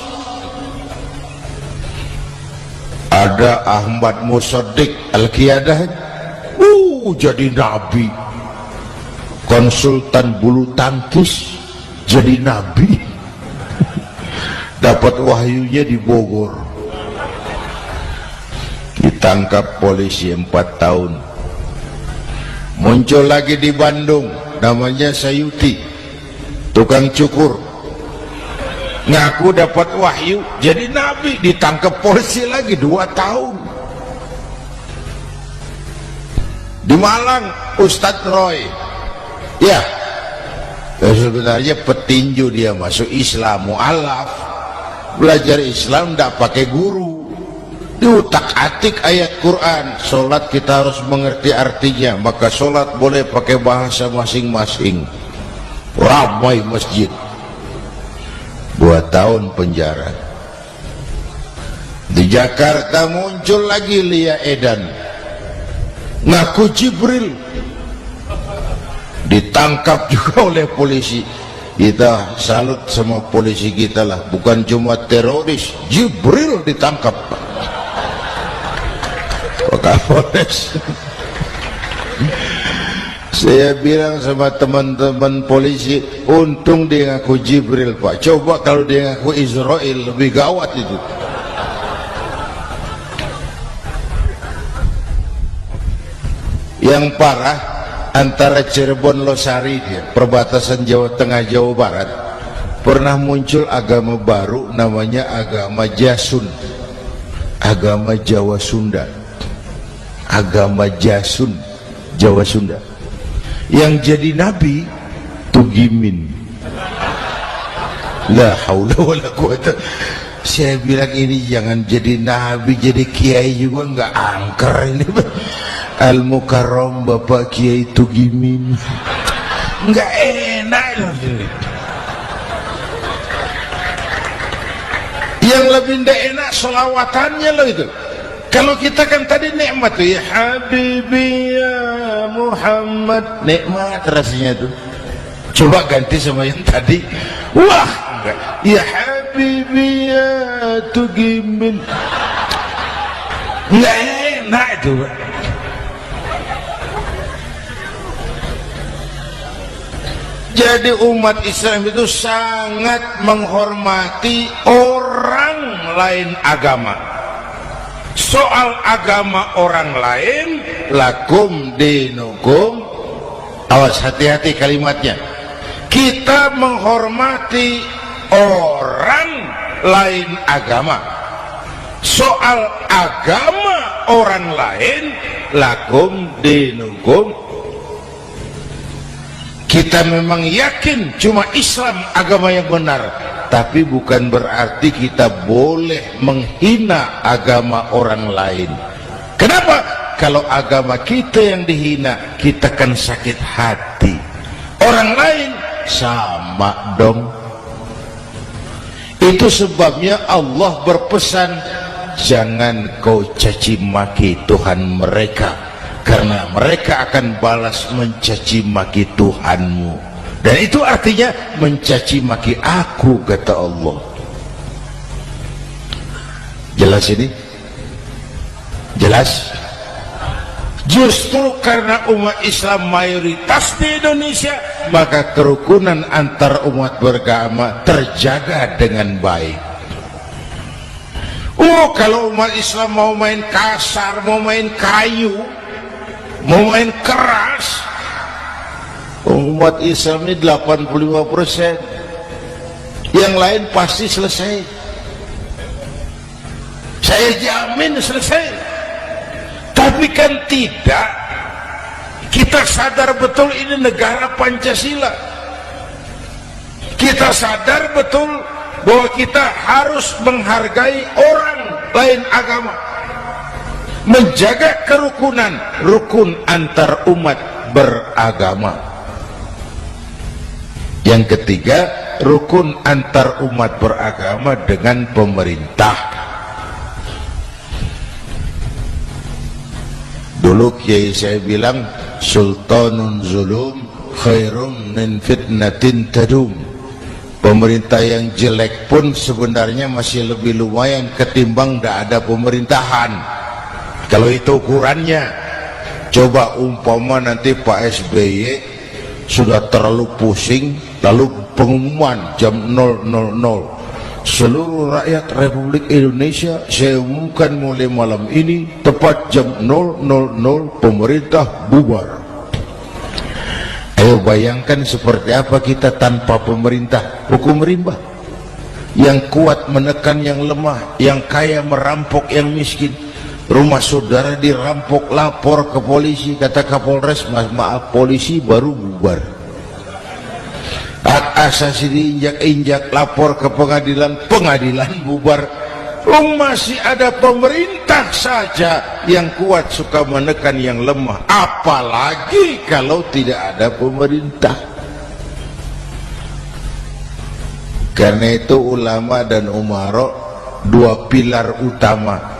Ada Ahmad Musaddiq Al-Qiyadah, jadi nabi. Konsultan bulu tangkis jadi nabi. Dapat wahyunya di Bogor, ditangkap polisi 4 tahun. Muncul lagi di Bandung, namanya Sayuti, tukang cukur, ngaku dapat wahyu jadi nabi, ditangkap polisi lagi 2 tahun. Di Malang Ustadz Roy, ya sebenarnya petinju, dia masuk Islam mu'alaf, belajar Islam tidak pakai guru, diutak-atik ayat Quran. Sholat kita harus mengerti artinya, maka sholat boleh pakai bahasa masing-masing. Ramai masjid, 2 tahun penjara. Di Jakarta muncul lagi Lia Edan, ngaku Jibril, ditangkap juga oleh polisi. Kita salut sama polisi kita lah, bukan cuma teroris, Jibril ditangkap Pak Kapolres. Saya bilang sama teman-teman polisi, untung dia ngaku Jibril, Pak. Coba kalau dia ngaku Israel, lebih gawat itu. Yang parah, antara Cirebon Losari, perbatasan Jawa Tengah Jawa Barat, pernah muncul agama baru namanya agama Jasun, agama Jawa Sunda, agama Jasun Jawa Sunda. Yang jadi nabi Tugimin. La haula wala quwata. Saya bilang ini jangan jadi nabi, jadi kiai juga nggak angker ini. Al-Mukarram Bapak Kiai Tugimin, nggak enak loh. Yang lebih nggak enak selawatannya loh itu. Kalau kita kan tadi nikmat tuh, ya Habibi ya Muhammad, nikmat rasanya tuh. Coba ganti sama yang tadi, wah enggak, ya Habibi ya Tugimin, nggak enak itu, Pak. Jadi umat Islam itu sangat menghormati orang lain agama. Soal agama orang lain, lakum dinukum, awas hati-hati kalimatnya. Kita menghormati orang lain agama. Soal agama orang lain, lakum dinukum. Kita memang yakin cuma Islam agama yang benar, tapi bukan berarti kita boleh menghina agama orang lain. Kenapa? Kalau agama kita yang dihina, kita kan sakit hati. Orang lain sama dong. Itu sebabnya Allah berpesan, jangan kau caci maki Tuhan mereka, karena mereka akan balas mencaci maki Tuhanmu. Dan itu artinya mencaci maki aku, kata Allah. Jelas ini? Jelas? Justru karena umat Islam mayoritas di Indonesia, maka kerukunan antar umat beragama terjaga dengan baik. Oh, kalau umat Islam mau main kasar, mau main kayu, mau main keras, Umat Islam ini 85%, yang lain pasti selesai. Saya jamin selesai. Tapi kan tidak. Kita sadar betul ini negara Pancasila. Kita sadar betul bahwa kita harus menghargai orang lain agama, menjaga kerukunan, rukun antar umat beragama. Yang ketiga, rukun antar umat beragama dengan pemerintah. Dulu kiai saya bilang, sultanun zulum khairum min fitnatin tadum. Pemerintah yang jelek pun sebenarnya masih lebih lumayan ketimbang tidak ada pemerintahan. Kalau itu ukurannya. Coba umpama nanti Pak SBY sudah terlalu pusing, lalu pengumuman jam 000, seluruh rakyat Republik Indonesia saya umumkan mulai malam ini tepat jam 000 pemerintah bubar. Ayo bayangkan seperti apa kita tanpa pemerintah. Hukum rimba, yang kuat menekan yang lemah, yang kaya merampok yang miskin. Rumah saudara dirampok, lapor ke polisi, kata Kapolres, maaf polisi baru bubar. Hak asasi diinjak-injak, lapor ke pengadilan, pengadilan bubar. Masih ada pemerintah saja yang kuat suka menekan yang lemah, apalagi kalau tidak ada pemerintah. Karena itu ulama dan umara dua pilar utama.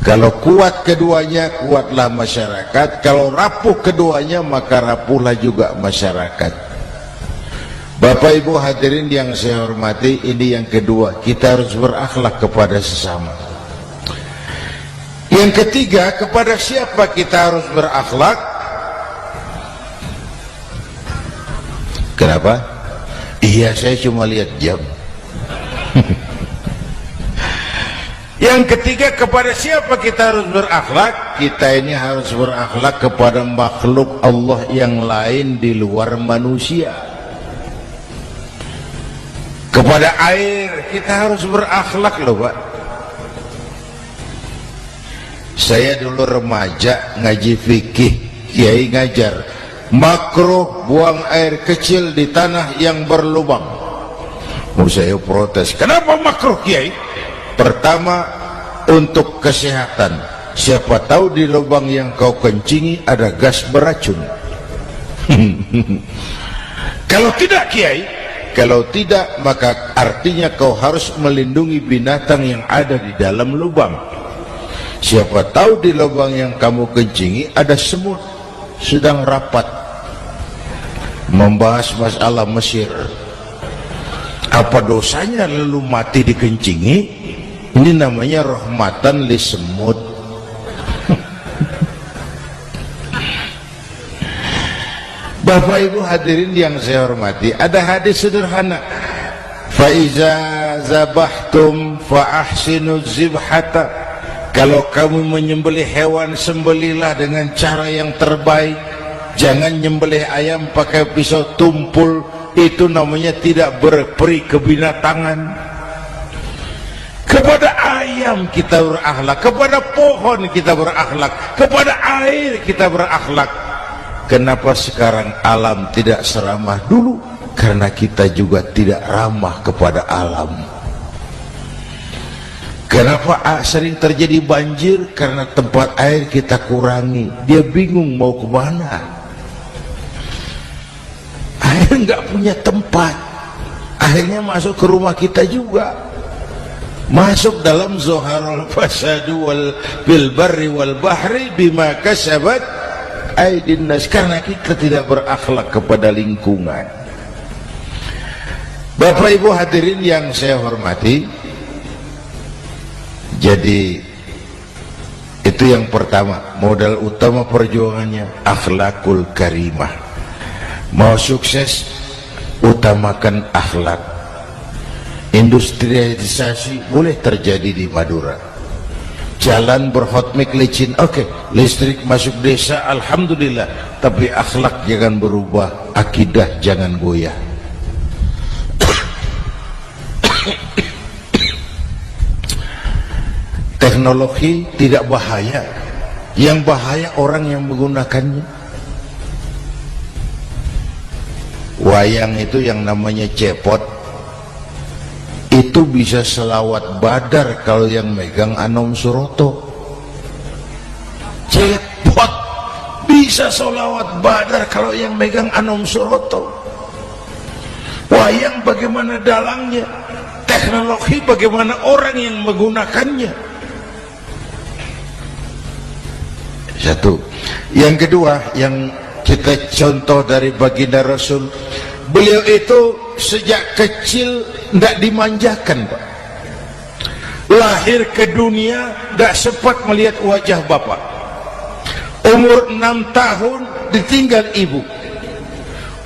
Kalau kuat keduanya, kuatlah masyarakat. Kalau rapuh keduanya, maka rapuhlah juga masyarakat. Bapak Ibu hadirin yang saya hormati, ini yang kedua, kita harus berakhlak kepada sesama. Yang ketiga, kepada siapa kita harus berakhlak? Kenapa? Iya, saya cuma lihat jam. Yang ketiga, kepada siapa kita harus berakhlak? Kita ini harus berakhlak kepada makhluk Allah yang lain di luar manusia. Kepada air kita harus berakhlak loh Pak. Saya dulu remaja ngaji fikih, kiai ngajar makruh buang air kecil di tanah yang berlubang. Saya protes, kenapa makruh kiai? Pertama, untuk kesehatan. Siapa tahu di lubang yang kau kencingi ada gas beracun. Kalau tidak kiai, kalau tidak maka artinya kau harus melindungi binatang yang ada di dalam lubang. Siapa tahu di lubang yang kamu kencingi ada semut sedang rapat membahas masalah Mesir. Apa dosanya lalu mati dikencingi? Ini namanya rahmatan li semut. Bapak Ibu hadirin yang saya hormati, ada hadis sederhana. Fa iza zabahtum fa ahsinu zibhata. Kalau kamu menyembelih hewan, sembelihlah dengan cara yang terbaik. Jangan nyembelih ayam pakai pisau tumpul, itu namanya tidak berperi kebinatangan. Kepada ayam kita berakhlak, kepada pohon kita berakhlak, kepada air kita berakhlak. Kenapa sekarang alam tidak seramah dulu? Karena kita juga tidak ramah kepada alam. Kenapa sering terjadi banjir? Karena tempat air kita kurangi. Dia bingung mau kemana. Air nggak punya tempat, akhirnya masuk ke rumah kita juga. Masuk dalam zuharul fasadu bil barri wal bahri bima kasabat aydin nas, karena kita tidak berakhlak kepada lingkungan. Bapak Ibu hadirin yang saya hormati, jadi itu yang pertama, modal utama perjuangannya akhlakul karimah. Mau sukses, utamakan akhlak. Industrialisasi boleh terjadi di Madura. Jalan berhotmik licin, oke. Listrik masuk desa, alhamdulillah. tapi akhlak jangan berubah, akidah jangan goyah. Teknologi tidak bahaya, yang bahaya orang yang menggunakannya. Wayang itu yang namanya cepot, itu bisa selawat badar kalau yang megang Anom Suroto. Cepot bisa selawat badar kalau yang megang Anom Suroto. Wayang bagaimana dalangnya, teknologi bagaimana orang yang menggunakannya. Satu. Yang kedua, yang kita contoh dari baginda Rasul, beliau itu sejak kecil tidak dimanjakan, Pak. Lahir ke dunia tidak sempat melihat wajah bapak. Umur 6 tahun ditinggal ibu.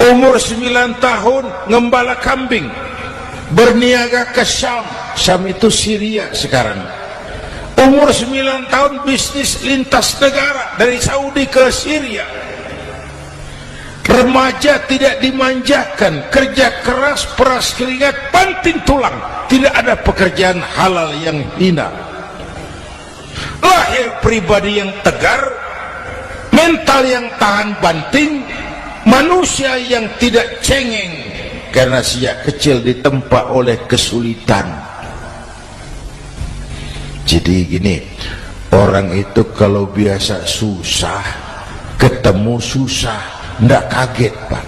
Umur 9 tahun ngembala kambing, berniaga ke Syam. Syam itu Syria sekarang. Umur 9 tahun bisnis lintas negara dari Saudi ke Syria. Remaja tidak dimanjakan, kerja keras, peras keringat, banting tulang, tidak ada pekerjaan halal yang hina. Lahir pribadi yang tegar, mental yang tahan banting, manusia yang tidak cengeng karena sejak kecil ditempa oleh kesulitan. Jadi gini, orang itu kalau biasa susah, ketemu susah, ndak kaget, Pak.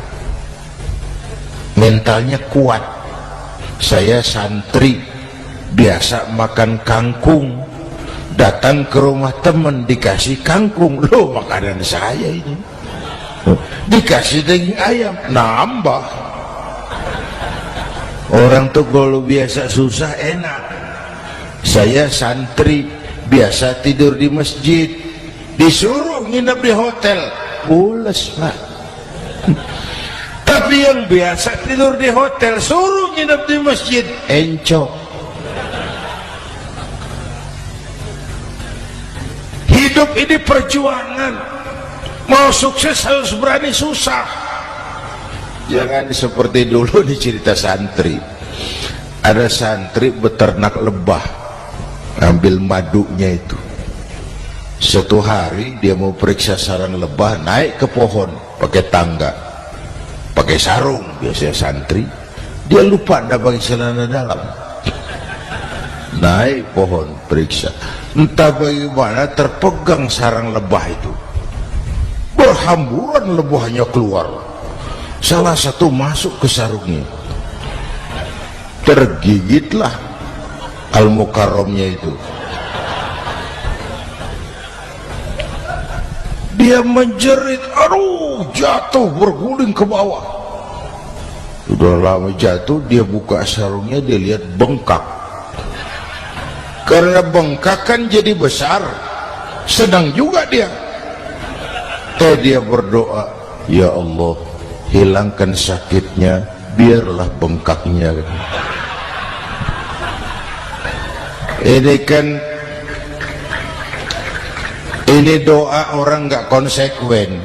Mentalnya kuat. Saya santri, biasa makan kangkung, datang ke rumah teman dikasih kangkung, loh makanan saya ini. Dikasih daging ayam, nambah. Orang tuh kalau biasa susah enak. Saya santri, biasa tidur di masjid, disuruh nginep di hotel, pules, Pak. Tapi yang biasa tidur di hotel, suruh nginep di masjid, encok. Hidup ini perjuangan, mau sukses harus berani susah. Jangan seperti dulu di cerita santri, ada santri beternak lebah, ambil madunya itu. Satu hari dia mau periksa sarang lebah, naik ke pohon pakai tangga, pakai sarung biasanya santri. Dia lupa tidak pakai celana dalam. Naik pohon periksa, entah bagaimana terpegang sarang lebah itu, berhamburan lebahnya keluar. Salah satu masuk ke sarungnya, tergigitlah Al-Mukarramnya itu. Dia menjerit, aduh, jatuh, berguling ke bawah. Sudah lama jatuh, dia buka sarungnya, dia lihat bengkak. Karena bengkak kan jadi besar, senang juga dia. Dia berdoa, ya Allah, hilangkan sakitnya, biarlah bengkaknya. Ini kan, ini doa orang nggak konsekuen.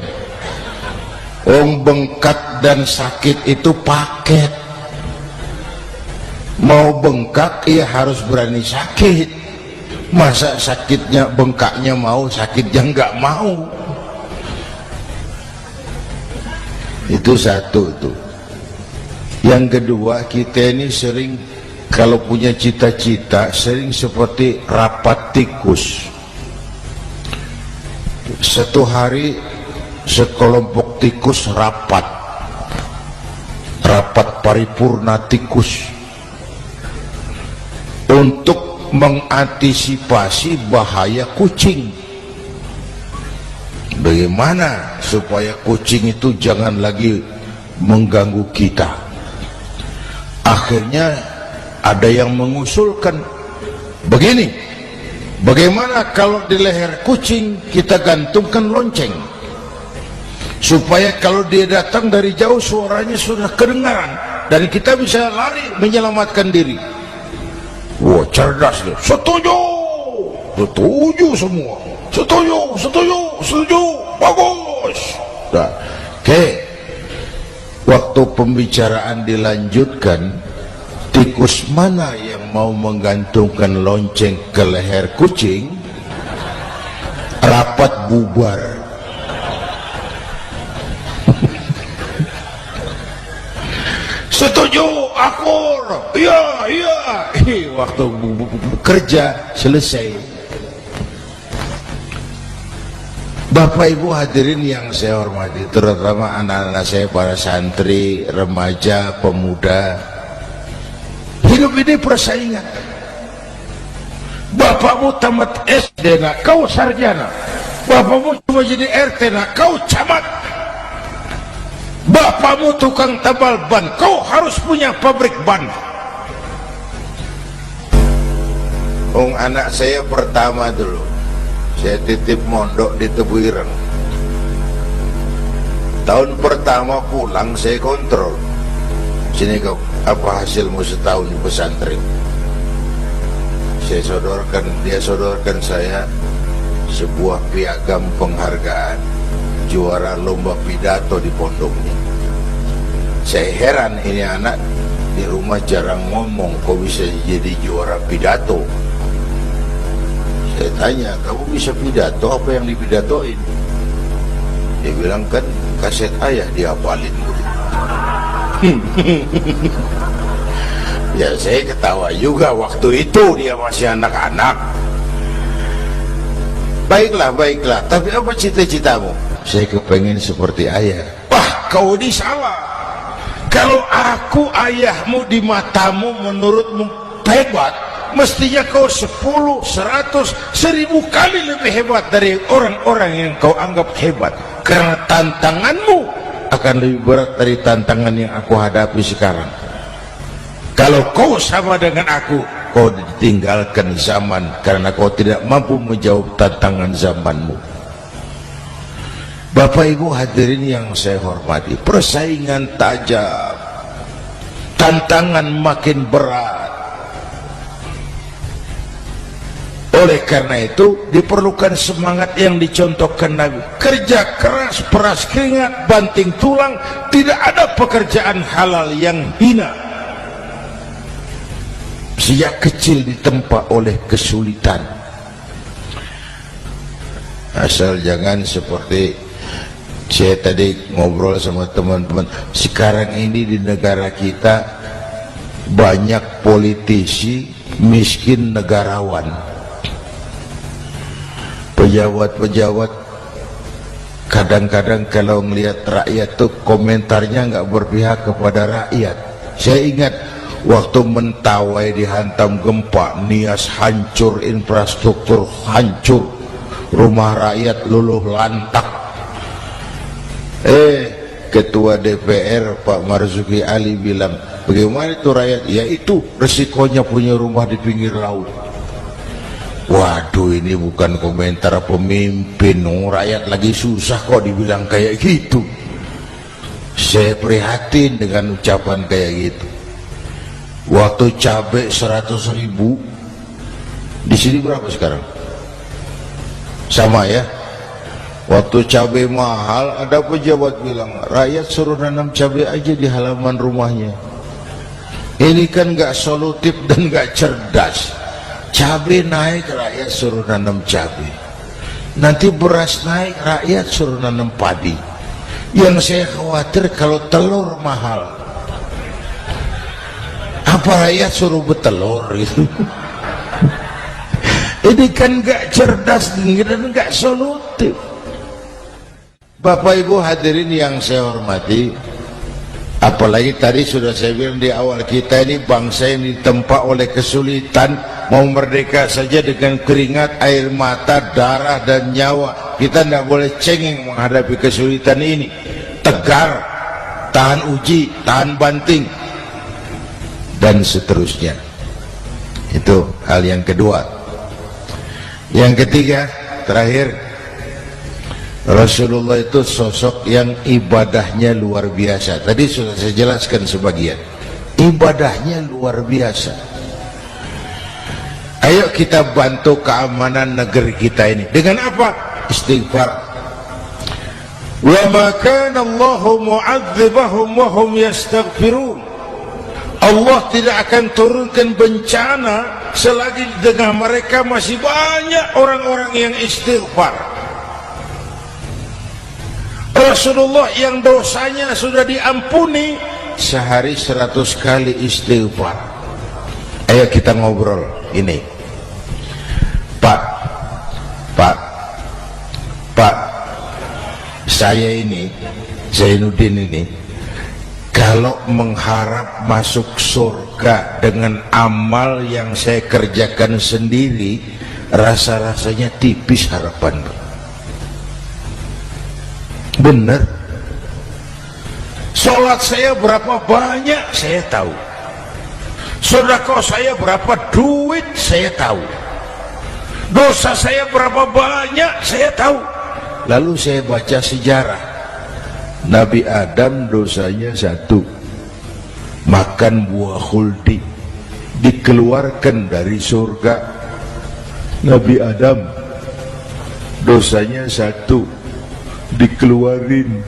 Bengkak dan sakit itu paket. Mau bengkak ya harus berani sakit. Masa sakitnya bengkaknya mau, sakitnya nggak mau. Itu satu tuh. Yang kedua, kita ini sering kalau punya cita-cita sering seperti rapat tikus. Satu hari sekelompok tikus rapat paripurna tikus untuk mengantisipasi bahaya kucing. Bagaimana supaya kucing itu jangan lagi mengganggu kita? Akhirnya ada yang mengusulkan begini, bagaimana kalau di leher kucing kita gantungkan lonceng, supaya kalau dia datang dari jauh suaranya sudah kedengaran dan kita bisa lari menyelamatkan diri. Wah, cerdas dia. Setuju semua. Setuju, bagus. Nah, oke. Waktu pembicaraan dilanjutkan, tikus mana yang mau menggantungkan lonceng ke leher kucing? Rapat bubar. Setuju, akur. Iya, iya. Waktu kerja selesai. Bapak Ibu hadirin yang saya hormati, terutama anak-anak saya, para santri, remaja, pemuda. Hidup ini persaingan. Bapakmu tamat SD nak, kau sarjana. Bapakmu cuma jadi RT nak, kau camat. Bapakmu tukang tabal ban, kau harus punya pabrik ban. Anak saya pertama dulu, saya titip mondok di Tebu Ireng. Tahun pertama pulang saya kontrol, sini kau, apa hasilmu setahun di pesantren? Saya sodorkan, dia sodorkan saya sebuah piagam penghargaan juara lomba pidato di pondoknya. Saya heran, ini anak di rumah jarang ngomong, kok bisa jadi juara pidato? Saya tanya, kamu bisa pidato, apa yang dipidatoin? Dia bilang, kan kaset ayah dihafalin. Ya saya ketawa juga, waktu itu dia masih anak-anak. Baiklah, baiklah, tapi apa cita-citamu? Saya kepengen seperti ayah. Wah, kau ini salah. Kalau aku ayahmu di matamu menurutmu hebat, mestinya kau 10, 100, 1000 kali lebih hebat dari orang-orang yang kau anggap hebat. Karena tantanganmu akan lebih berat dari tantangan yang aku hadapi sekarang. Kalau kau sama dengan aku, kau ditinggalkan zaman karena kau tidak mampu menjawab tantangan zamanmu. Bapak Ibu hadirin yang saya hormati, persaingan tajam, tantangan makin berat. Oleh karena itu diperlukan semangat yang dicontohkan Nabi. Kerja keras, peras keringat, banting tulang. Tidak ada pekerjaan halal yang hina. Sejak kecil ditempa oleh kesulitan. Asal jangan seperti saya tadi ngobrol sama teman-teman. Sekarang ini di negara kita banyak politisi miskin negarawan. Pejabat-pejabat kadang-kadang kalau melihat rakyat tuh komentarnya nggak berpihak kepada rakyat. Saya ingat waktu Mentawai dihantam gempa, Nias hancur, infrastruktur hancur, rumah rakyat luluh lantak. Ketua DPR Pak Marzuki Ali bilang, bagaimana itu rakyat? Ya itu resikonya punya rumah di pinggir laut. Waduh, ini bukan komentar pemimpin, rakyat lagi susah kok dibilang kayak gitu. Saya prihatin dengan ucapan kayak gitu. Waktu cabai 100.000, di sini berapa sekarang? Sama ya. Waktu cabai mahal, ada pejabat bilang, rakyat suruh nanam cabai aja di halaman rumahnya. Ini kan gak solutif dan gak cerdas. Cabai naik, rakyat suruh nanam cabai. Nanti beras naik, rakyat suruh nanam padi. Yang saya khawatir kalau telur mahal, apa rakyat suruh bertelur gitu? Ini kan gak cerdas dan gak solutif. Bapak Ibu hadirin yang saya hormati, apalagi tadi sudah saya bilang di awal, kita ini bangsa yang ditempa oleh kesulitan. Mau merdeka saja dengan keringat, air mata, darah dan nyawa. Kita tidak boleh cengeng menghadapi kesulitan ini. Tegar, tahan uji, tahan banting, dan seterusnya. Itu hal yang kedua. Yang ketiga, terakhir, Rasulullah itu sosok yang ibadahnya luar biasa. Tadi sudah saya jelaskan sebagian. Ibadahnya luar biasa. Ayo kita bantu keamanan negeri kita ini. Dengan apa? Istighfar. wa ma kana Allahu mu'adzibahum wa hum yastaghfirun. Allah tidak akan turunkan bencana selagi di tengah mereka masih banyak orang-orang yang istighfar. Rasulullah yang dosanya sudah diampuni sehari 100 kali istighfar. Ayo kita ngobrol ini, Pak, saya ini Zainuddin ini kalau mengharap masuk surga dengan amal yang saya kerjakan sendiri, rasa-rasanya tipis harapan. Benar. Sholat saya berapa banyak saya tahu, sedekah saya berapa duit saya tahu, dosa saya berapa banyak saya tahu. Lalu saya baca sejarah, Nabi Adam dosanya 1, makan buah khuldi, dikeluarkan dari surga. Nabi Adam dosanya 1, dikeluarin.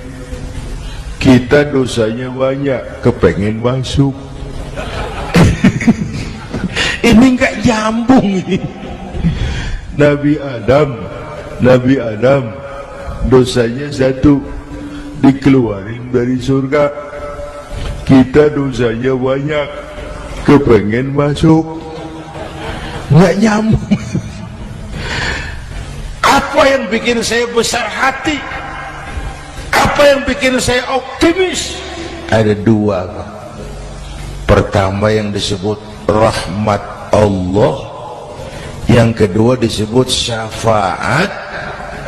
Kita dosanya banyak, kepengen masuk. Ini enggak nyambung ini. Nabi Adam dosanya 1, dikeluarin dari surga. Kita dosanya banyak, kepengen masuk. Nggak nyambung. Apa yang bikin saya besar hati? Apa yang bikin saya optimis? Ada 2. Pertama yang disebut rahmat Allah, yang kedua disebut syafaat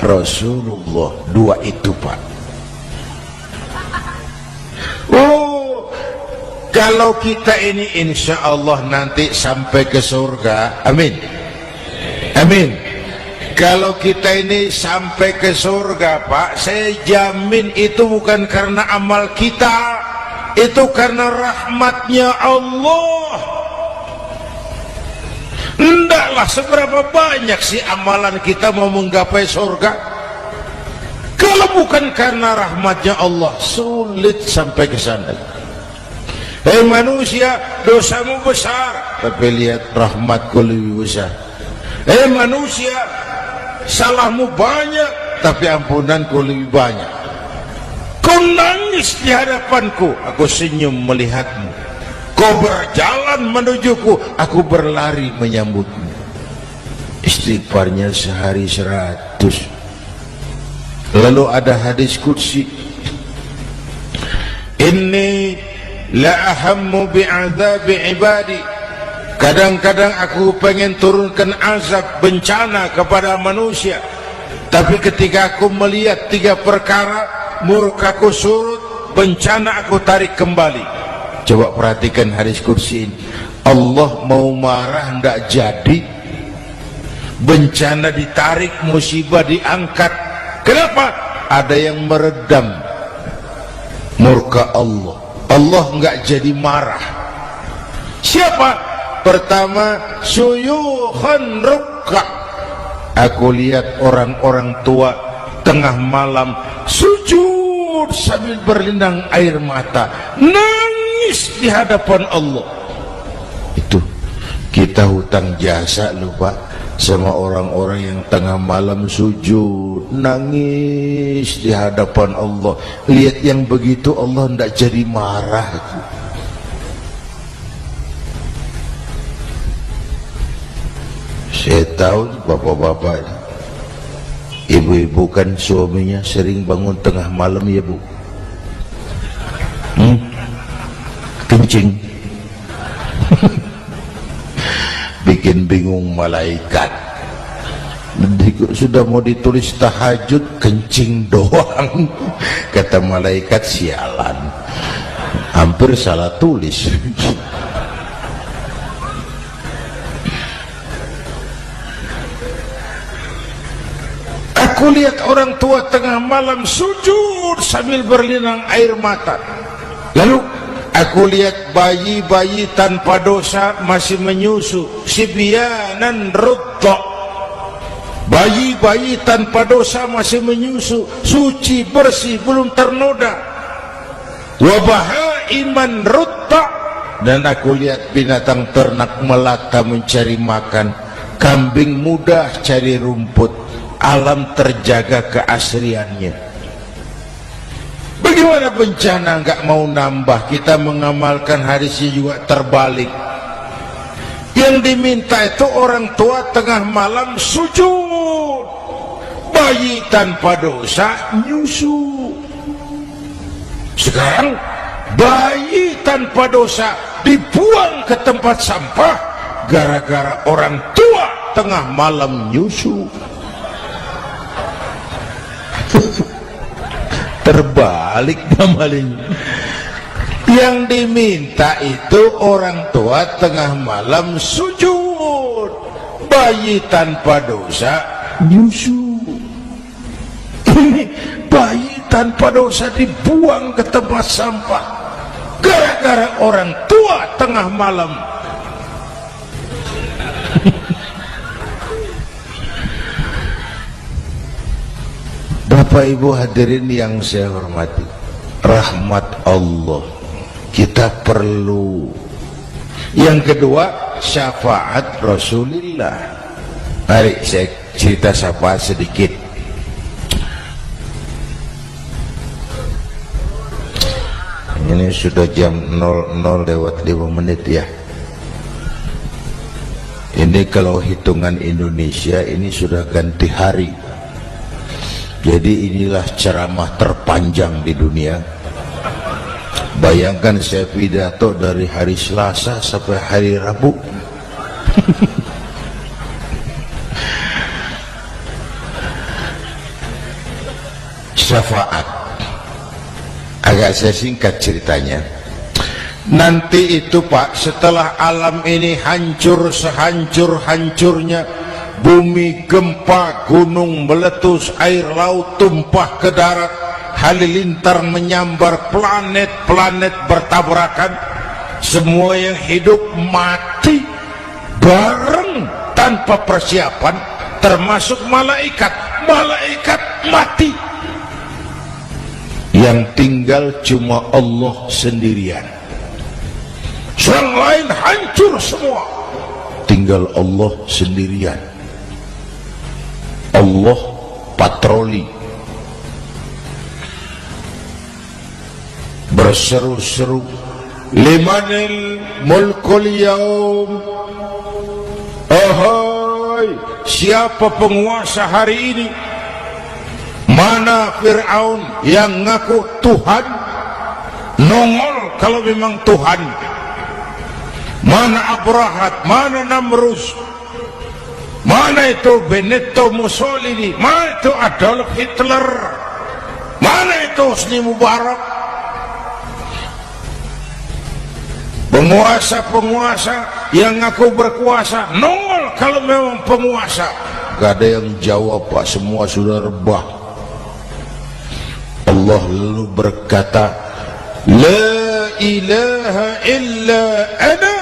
Rasulullah. 2 itu, Pak. Oh, kalau kita ini insya Allah nanti sampai ke surga, amin, amin. Kalau kita ini sampai ke surga, Pak, saya jamin itu bukan karena amal kita, itu karena rahmatnya Allah. Hendaklah seberapa banyak sih amalan kita mau menggapai surga. Kalau bukan karena rahmatnya Allah, sulit sampai ke sana. Hei manusia, dosamu besar, tapi lihat rahmatku lebih besar. Hei manusia, salahmu banyak, tapi ampunanku lebih banyak. Kau nangis di hadapanku, aku senyum melihatmu. Kau berjalan menujuku, aku berlari menyambutmu. Istighfarnya sehari 100. Lalu ada hadis qudsi, inni la ahammu bi'adzabi ibadi. Kadang-kadang aku pengen turunkan azab bencana kepada manusia, tapi ketika aku melihat 3 perkara, murkaku surut, bencana aku tarik kembali. Coba perhatikan hadis qudsi ini. Allah mau marah ndak jadi, bencana ditarik, musibah diangkat. Kenapa? Ada yang meredam murka Allah. Allah nggak jadi marah. Siapa? Pertama, syuyukhan rukka. Aku lihat orang-orang tua tengah malam sujud sambil berlinang air mata, nangis di hadapan Allah. Itu kita hutang jasa lupa sama orang-orang yang tengah malam sujud nangis di hadapan Allah. Lihat yang begitu Allah tidak jadi marah. Saya tahu bapak-bapak, ibu-ibu kan suaminya sering bangun tengah malam, ya Bu, kencing. Bikin bingung malaikat. Sudah mau ditulis tahajud, kencing doang. Kata malaikat, sialan, hampir salah tulis. Aku lihat orang tua tengah malam sujud sambil berlinang air mata. Lalu aku lihat bayi-bayi tanpa dosa masih menyusu, sibyanan rutta, bayi-bayi tanpa dosa masih menyusu, suci bersih, belum ternoda. Wa bahaiman rutta, dan aku lihat binatang ternak melata mencari makan, kambing muda cari rumput, alam terjaga keasliannya. Bagaimana bencana nggak mau nambah, kita mengamalkan hadisnya juga terbalik. Yang diminta itu orang tua tengah malam sujud, bayi tanpa dosa nyusu. Sekarang bayi tanpa dosa dibuang ke tempat sampah gara-gara orang tua tengah malam nyusu. Terbalik namanya. Yang diminta itu orang tua tengah malam sujud, bayi tanpa dosa nyusu. Ini bayi tanpa dosa dibuang ke tempat sampah gara-gara orang tua tengah malam. Bapak Ibu hadirin yang saya hormati, rahmat Allah kita perlu. Yang kedua, syafaat Rasulullah. Mari saya cerita syafaat sedikit. Ini sudah jam 00 lewat 5 menit ya. Ini kalau hitungan Indonesia ini sudah ganti hari. Jadi inilah ceramah terpanjang di dunia. Bayangkan saya pidato dari hari Selasa sampai hari Rabu. Syafaat. Agak saya singkat ceritanya. Nanti itu Pak, setelah alam ini hancur sehancur-hancurnya, bumi gempa, gunung meletus, air laut tumpah ke darat, halilintar menyambar, planet-planet bertabrakan, semua yang hidup mati bareng tanpa persiapan, termasuk malaikat mati. Yang tinggal cuma Allah sendirian. Yang lain hancur semua, tinggal Allah sendirian. Allah patroli, berseru-seru, limanil mulkul yaum, ahai, siapa penguasa hari ini? Mana Fir'aun yang ngaku Tuhan? Nongol kalau memang Tuhan. Mana Abrahat, mana Namrus, mana itu Benito Mussolini, mana itu Adolf Hitler, mana itu Hosni Mubarak. Penguasa-penguasa yang ngaku berkuasa, nongol kalau memang penguasa. Gak ada yang jawab Pak, semua sudah rebah. Allah lalu berkata, la ilaha illa ana.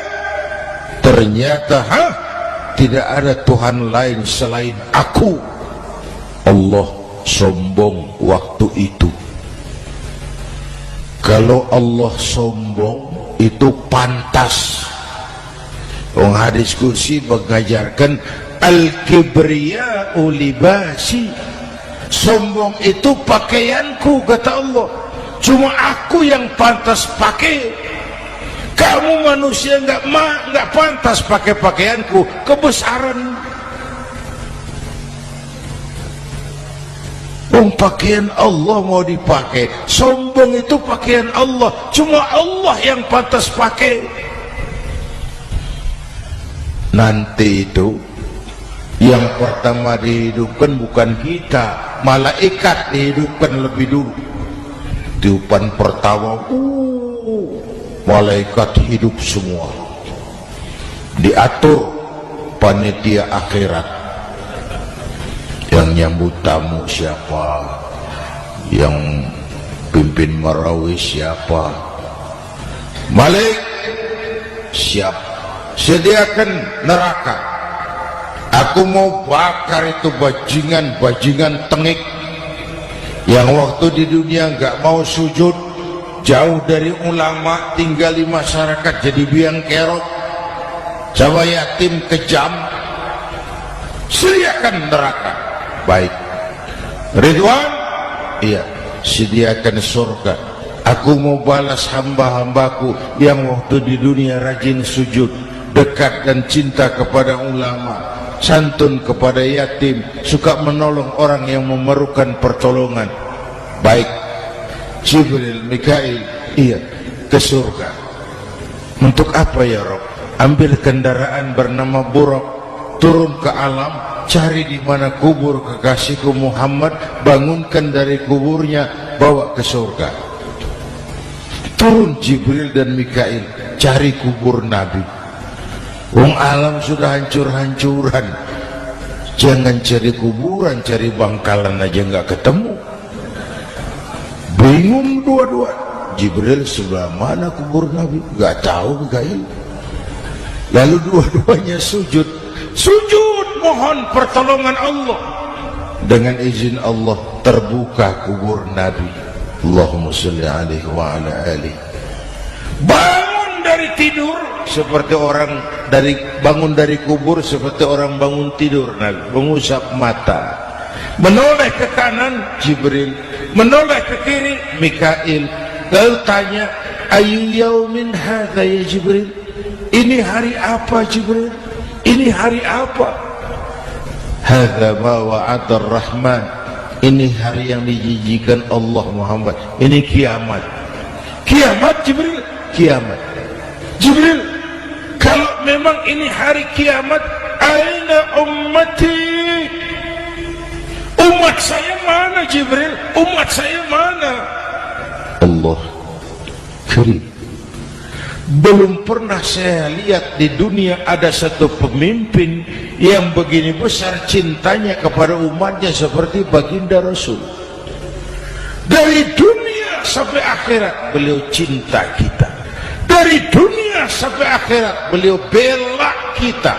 Ternyata tidak ada Tuhan lain selain aku. Allah sombong waktu itu. Kalau Allah sombong itu pantas. Hadis kursi mengajarkan al-kibriya'u libasi, sombong itu pakaianku, kata Allah. Cuma aku yang pantas pakai. Kamu manusia nggak pantas pakai pakaianku, kebesaran. Pakaian Allah mau dipakai, sombong itu pakaian Allah, cuma Allah yang pantas pakai. Nanti itu yang pertama dihidupkan bukan kita, malaikat dihidupkan lebih dulu. Tiupan pertama, malaikat hidup semua, diatur panitia akhirat. Yang nyambut tamu siapa, yang pimpin marawis siapa, Malik siap, sediakan neraka, Aku mau bakar itu bajingan tengik yang waktu di dunia nggak mau sujud, jauh dari ulama, tinggal di masyarakat jadi biang kerok, sama yatim kejam. Sediakan neraka. Baik. Ridwan, iya, sediakan surga. Aku mau balas hamba-hambaku yang waktu di dunia rajin sujud, dekat dan cinta kepada ulama, santun kepada yatim, suka menolong orang yang memerlukan pertolongan. Baik. Jibril, Mikail, iya, ke surga. Untuk apa ya Rob? Ambil kendaraan bernama Buraq, turun ke alam, cari di mana kubur kekasihku Muhammad, bangunkan dari kuburnya, bawa ke surga. Turun Jibril dan Mikail, cari kubur Nabi. Wong alam sudah hancur-hancuran, jangan cari kuburan, cari bangkalan aja nggak ketemu. Bingung dua-dua. Jibril, sebelah mana kubur Nabi? Nggak tahu Mikail. Lalu dua-duanya sujud mohon pertolongan Allah. Dengan izin Allah terbuka kubur Nabi. Allahumma sholli alaihi wa ala alihi. Bangun dari tidur seperti orang bangun dari kubur, seperti orang bangun tidur. Nabi mengusap mata, menoleh ke kanan Jibril, menoleh ke kiri Mikail. Lalu tanya, ayu yaumin hadza ya Jibril? Ini hari apa Jibril? Ini hari apa? Hadza ma wa'ada ar-Rahman. Ini hari yang dijanjikan Allah Muhammad. Ini kiamat. Kiamat Jibril? Kiamat. Jibril, kalau memang ini hari kiamat, aina ummati? Umat saya mana Jibril? Umat saya mana? Allah karim. Belum pernah saya lihat di dunia ada satu pemimpin yang begini besar cintanya kepada umatnya seperti baginda Rasul. Dari dunia sampai akhirat beliau cinta kita. Dari dunia sampai akhirat beliau bela kita.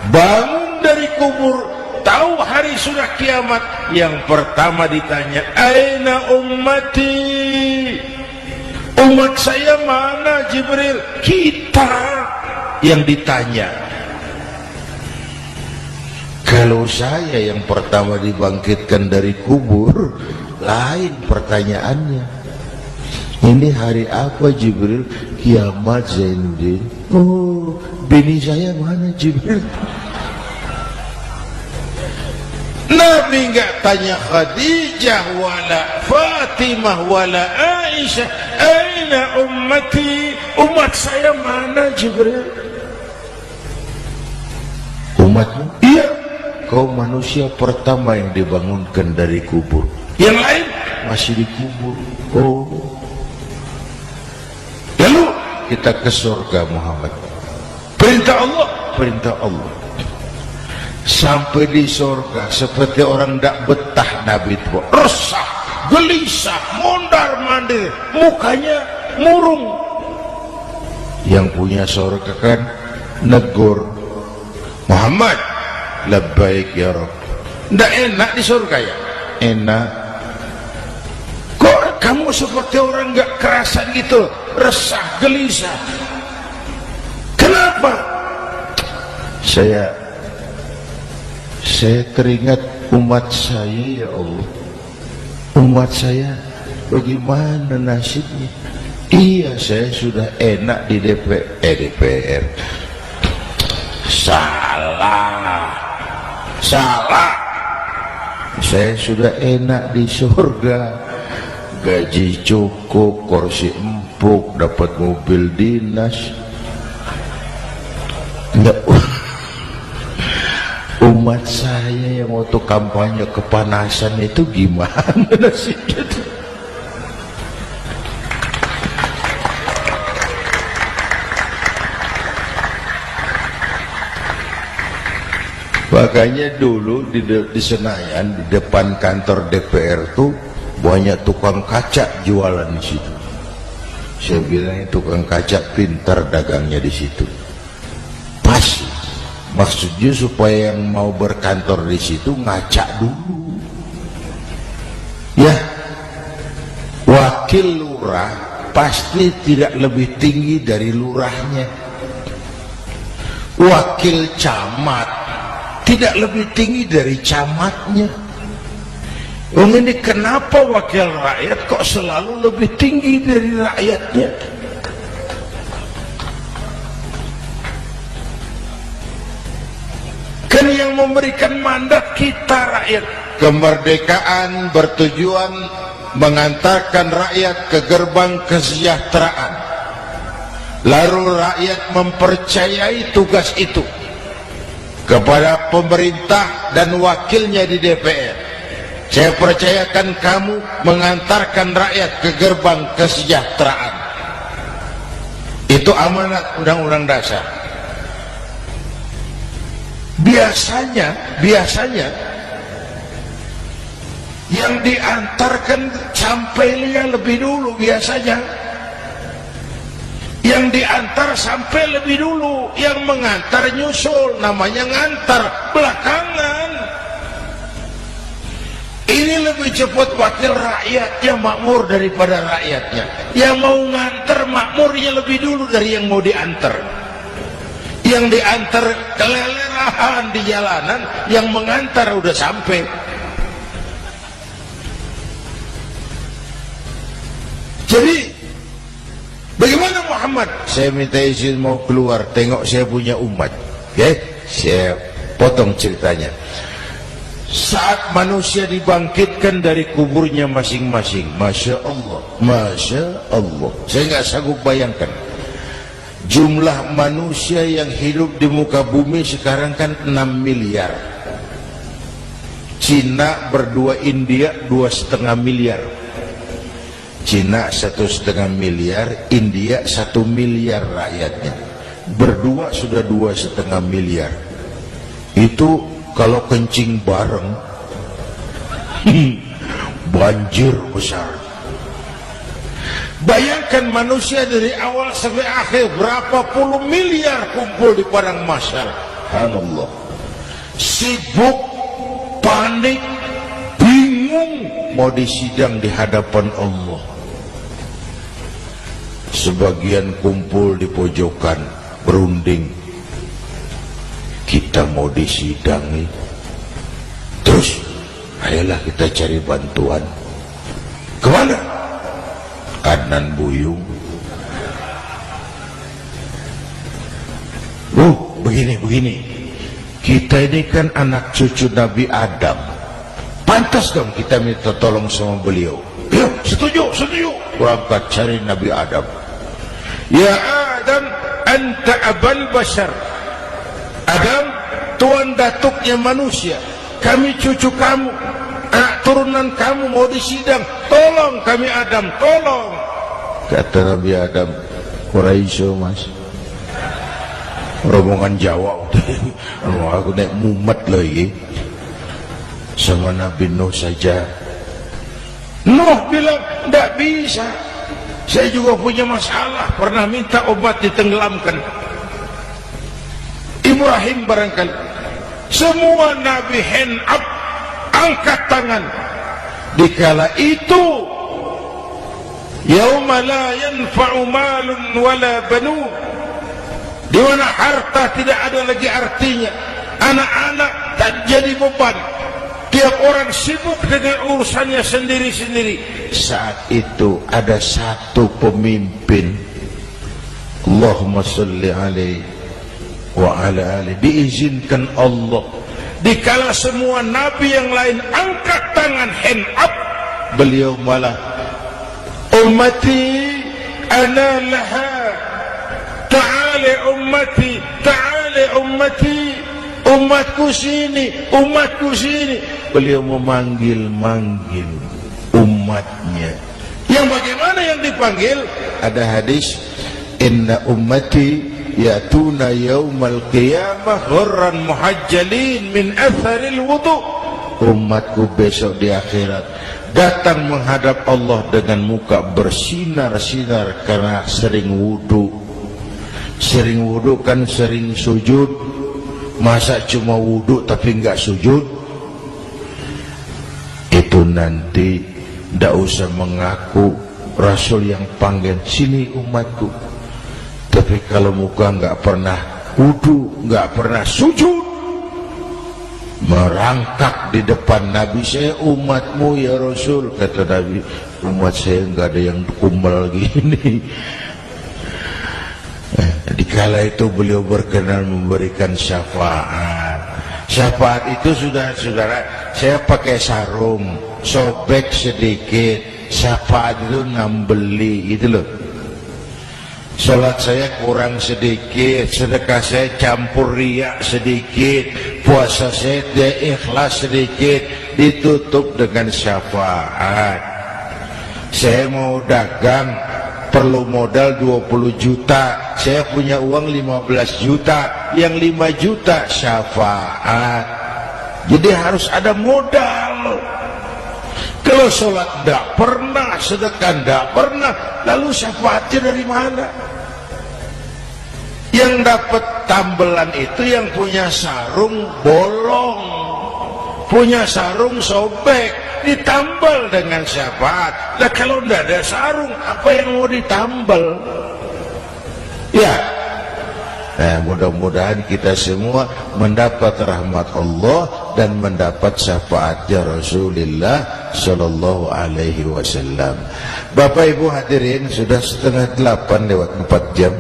Bangun dari kubur, tahu hari sudah kiamat, yang pertama ditanya, aina ummati? Umat saya mana Jibril? Kita yang ditanya. Kalau saya yang pertama dibangkitkan dari kubur, lain pertanyaannya. Ini hari apa Jibril? Kiamat Zainuddin. Oh, bini saya mana Jibril? Nabi enggak tanya Khadijah wala Fatimah wala Aisyah, aina ummati? Umat saya mana Jibril? Umatmu? Iya, kau manusia pertama yang dibangunkan dari kubur. Yang lain masih di kubur. Oh. Lalu kita ke surga Muhammad. Perintah Allah, perintah Allah. Sampai di surga seperti orang tidak betah Nabi itu, resah, gelisah, mondar mandir, mukanya murung. Yang punya surga kan negur, Muhammad, labbaik ya Rabb. Tidak enak di surga ya? Enak. Kok kamu seperti orang nggak kerasan gitu, resah, gelisah? Kenapa? Saya teringat umat saya ya Allah. Umat saya bagaimana nasibnya? Iya, saya sudah enak di DPR. Salah. Saya sudah enak di surga, gaji cukup, kursi empuk, dapat mobil dinas. Nggak. Umat saya yang waktu kampanye kepanasan itu gimana nasibnya? Makanya dulu di Senayan, di depan kantor DPR tuh banyak tukang kaca jualan di situ. Saya bilang tukang kaca pintar dagangnya di situ. Pas Maksudnya supaya yang mau berkantor di situ ngacak dulu. Ya, wakil lurah pasti tidak lebih tinggi dari lurahnya. Wakil camat tidak lebih tinggi dari camatnya. Ini kenapa wakil rakyat kok selalu lebih tinggi dari rakyatnya? Kan yang memberikan mandat kita rakyat. Kemerdekaan bertujuan mengantarkan rakyat ke gerbang kesejahteraan. Lalu rakyat mempercayai tugas itu kepada pemerintah dan wakilnya di DPR. Saya percayakan kamu mengantarkan rakyat ke gerbang kesejahteraan. Itu amanat Undang-Undang Dasar. Biasanya yang diantarkan sampai lebih dulu, biasanya yang diantar sampai lebih dulu, yang mengantar nyusul, namanya ngantar belakangan. Ini lebih cepat wakil rakyatnya makmur daripada rakyatnya. Yang mau ngantar makmurnya lebih dulu dari yang mau diantar. Yang diantar kelelerahan di jalanan, yang mengantar udah sampai. Jadi bagaimana Muhammad? Saya minta izin mau keluar, tengok saya punya umat. Okay? Saya potong ceritanya. Saat manusia dibangkitkan dari kuburnya masing-masing, Masya Allah, Masya Allah, saya nggak sanggup bayangkan jumlah manusia yang hidup di muka bumi sekarang kan 6 miliar. Cina berdua, India 2,5 miliar. Cina 1,5 miliar, India 1 miliar rakyatnya. Berdua sudah 2,5 miliar. Itu kalau kencing bareng banjir besar. Bayangkan manusia dari awal sampai akhir berapa puluh miliar kumpul di padang mahsyar. Subhanallah. Sibuk, panik, bingung mau disidang di hadapan Allah. Sebagian kumpul di pojokan berunding, kita mau disidangi. Terus ayolah kita cari bantuan. Kemana? Adnan Buyung. Begini. Kita ini kan anak cucu Nabi Adam. Pantas dong kita minta tolong sama beliau. Ya, setuju. Berangkat cari Nabi Adam. Ya Adam, anta abal bashar. Adam, tuan datuknya manusia. Kami cucu kamu, anak turunan kamu mau disidang. Tolong kami Adam, tolong. Kata Nabi Adam, Quraisy mas, rombongan Jawa. Aku naik mumet lagi sama Nabi Nuh saja. Nuh bilang, tidak bisa. Saya juga punya masalah, pernah minta obat ditenggelamkan. Ibrahim barangkali. Semua Nabi hand up, angkat tangan. Dikala itu, yauma la yanfa'u malun wala banun, di mana harta tidak ada lagi artinya, anak-anak tak jadi beban, tiap orang sibuk dengan urusannya sendiri-sendiri. Saat itu ada satu pemimpin, Allahumma salli alaihi wa ala alihi, diizinkan Allah. Dikala semua nabi yang lain angkat tangan hand up, beliau malah, ummati ana laha, ta'ali ummati, ta'ali ummati, umatku sini, umatku sini. Beliau memanggil-manggil umatnya. Yang bagaimana yang dipanggil? Ada hadis, inna ummati yatuna yaumal qiyamah ghurran muhajjalin min atharil wudu. Umatku besok di akhirat datang menghadap Allah dengan muka bersinar-sinar karena sering wudu. Sering wudu kan sering sujud. masa cuma wudhu tapi nggak sujud? Itu nanti ndak usah mengaku Rasul yang panggil, sini umatku, tapi kalau muka nggak pernah wudhu, nggak pernah sujud, merangkak di depan Nabi, saya umatmu ya Rasul. Kata Nabi, umat saya nggak ada yang kumpul gini. Dikala itu beliau berkenan memberikan syafaat. Syafaat itu sudah saudara, saya pakai sarung, sobek sedikit, syafaat itu ngambeli gitu loh. Salat saya kurang sedikit, sedekah saya campur riak sedikit, puasa saya tidak ikhlas sedikit, ditutup dengan syafaat. Saya mau dagang, perlu modal 20 juta, saya punya uang 15 juta, yang 5 juta syafaat. Jadi harus ada modal. Kalau sholat tidak pernah, sedekah tidak pernah, lalu syafaatnya dari mana? Yang dapat tambelan itu yang punya sarung bolong, punya sarung sobek, ditambal dengan syafaat. Nah kalau tidak ada sarung, apa yang mau ditambal? Ya, nah, mudah-mudahan kita semua mendapat rahmat Allah dan mendapat syafaatnya Rasulullah Sallallahu Alaihi Wasallam. Bapak Ibu hadirin, sudah 7:30 lewat 4 jam.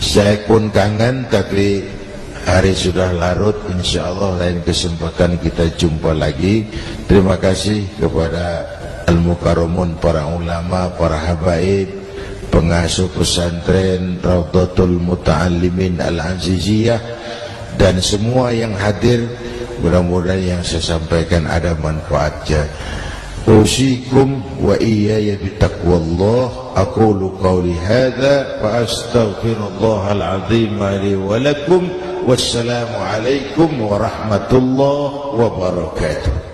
Saya pun kangen, tapi hari sudah larut. Insya Allah lain kesempatan kita jumpa lagi. Terima kasih kepada Al-Mukarramun, para ulama, para habaib, pengasuh pesantren Raudhatul Muta'allimin Al-Aziziyah, dan semua yang hadir. Mudah-mudahan yang saya sampaikan ada manfaatnya. Usikum wa iyaya bitaqwallah. Aqulu qawli hadza fa astaghfirullahal azim li wa lakum. Wassalamu alaikum warahmatullahi wabarakatuh.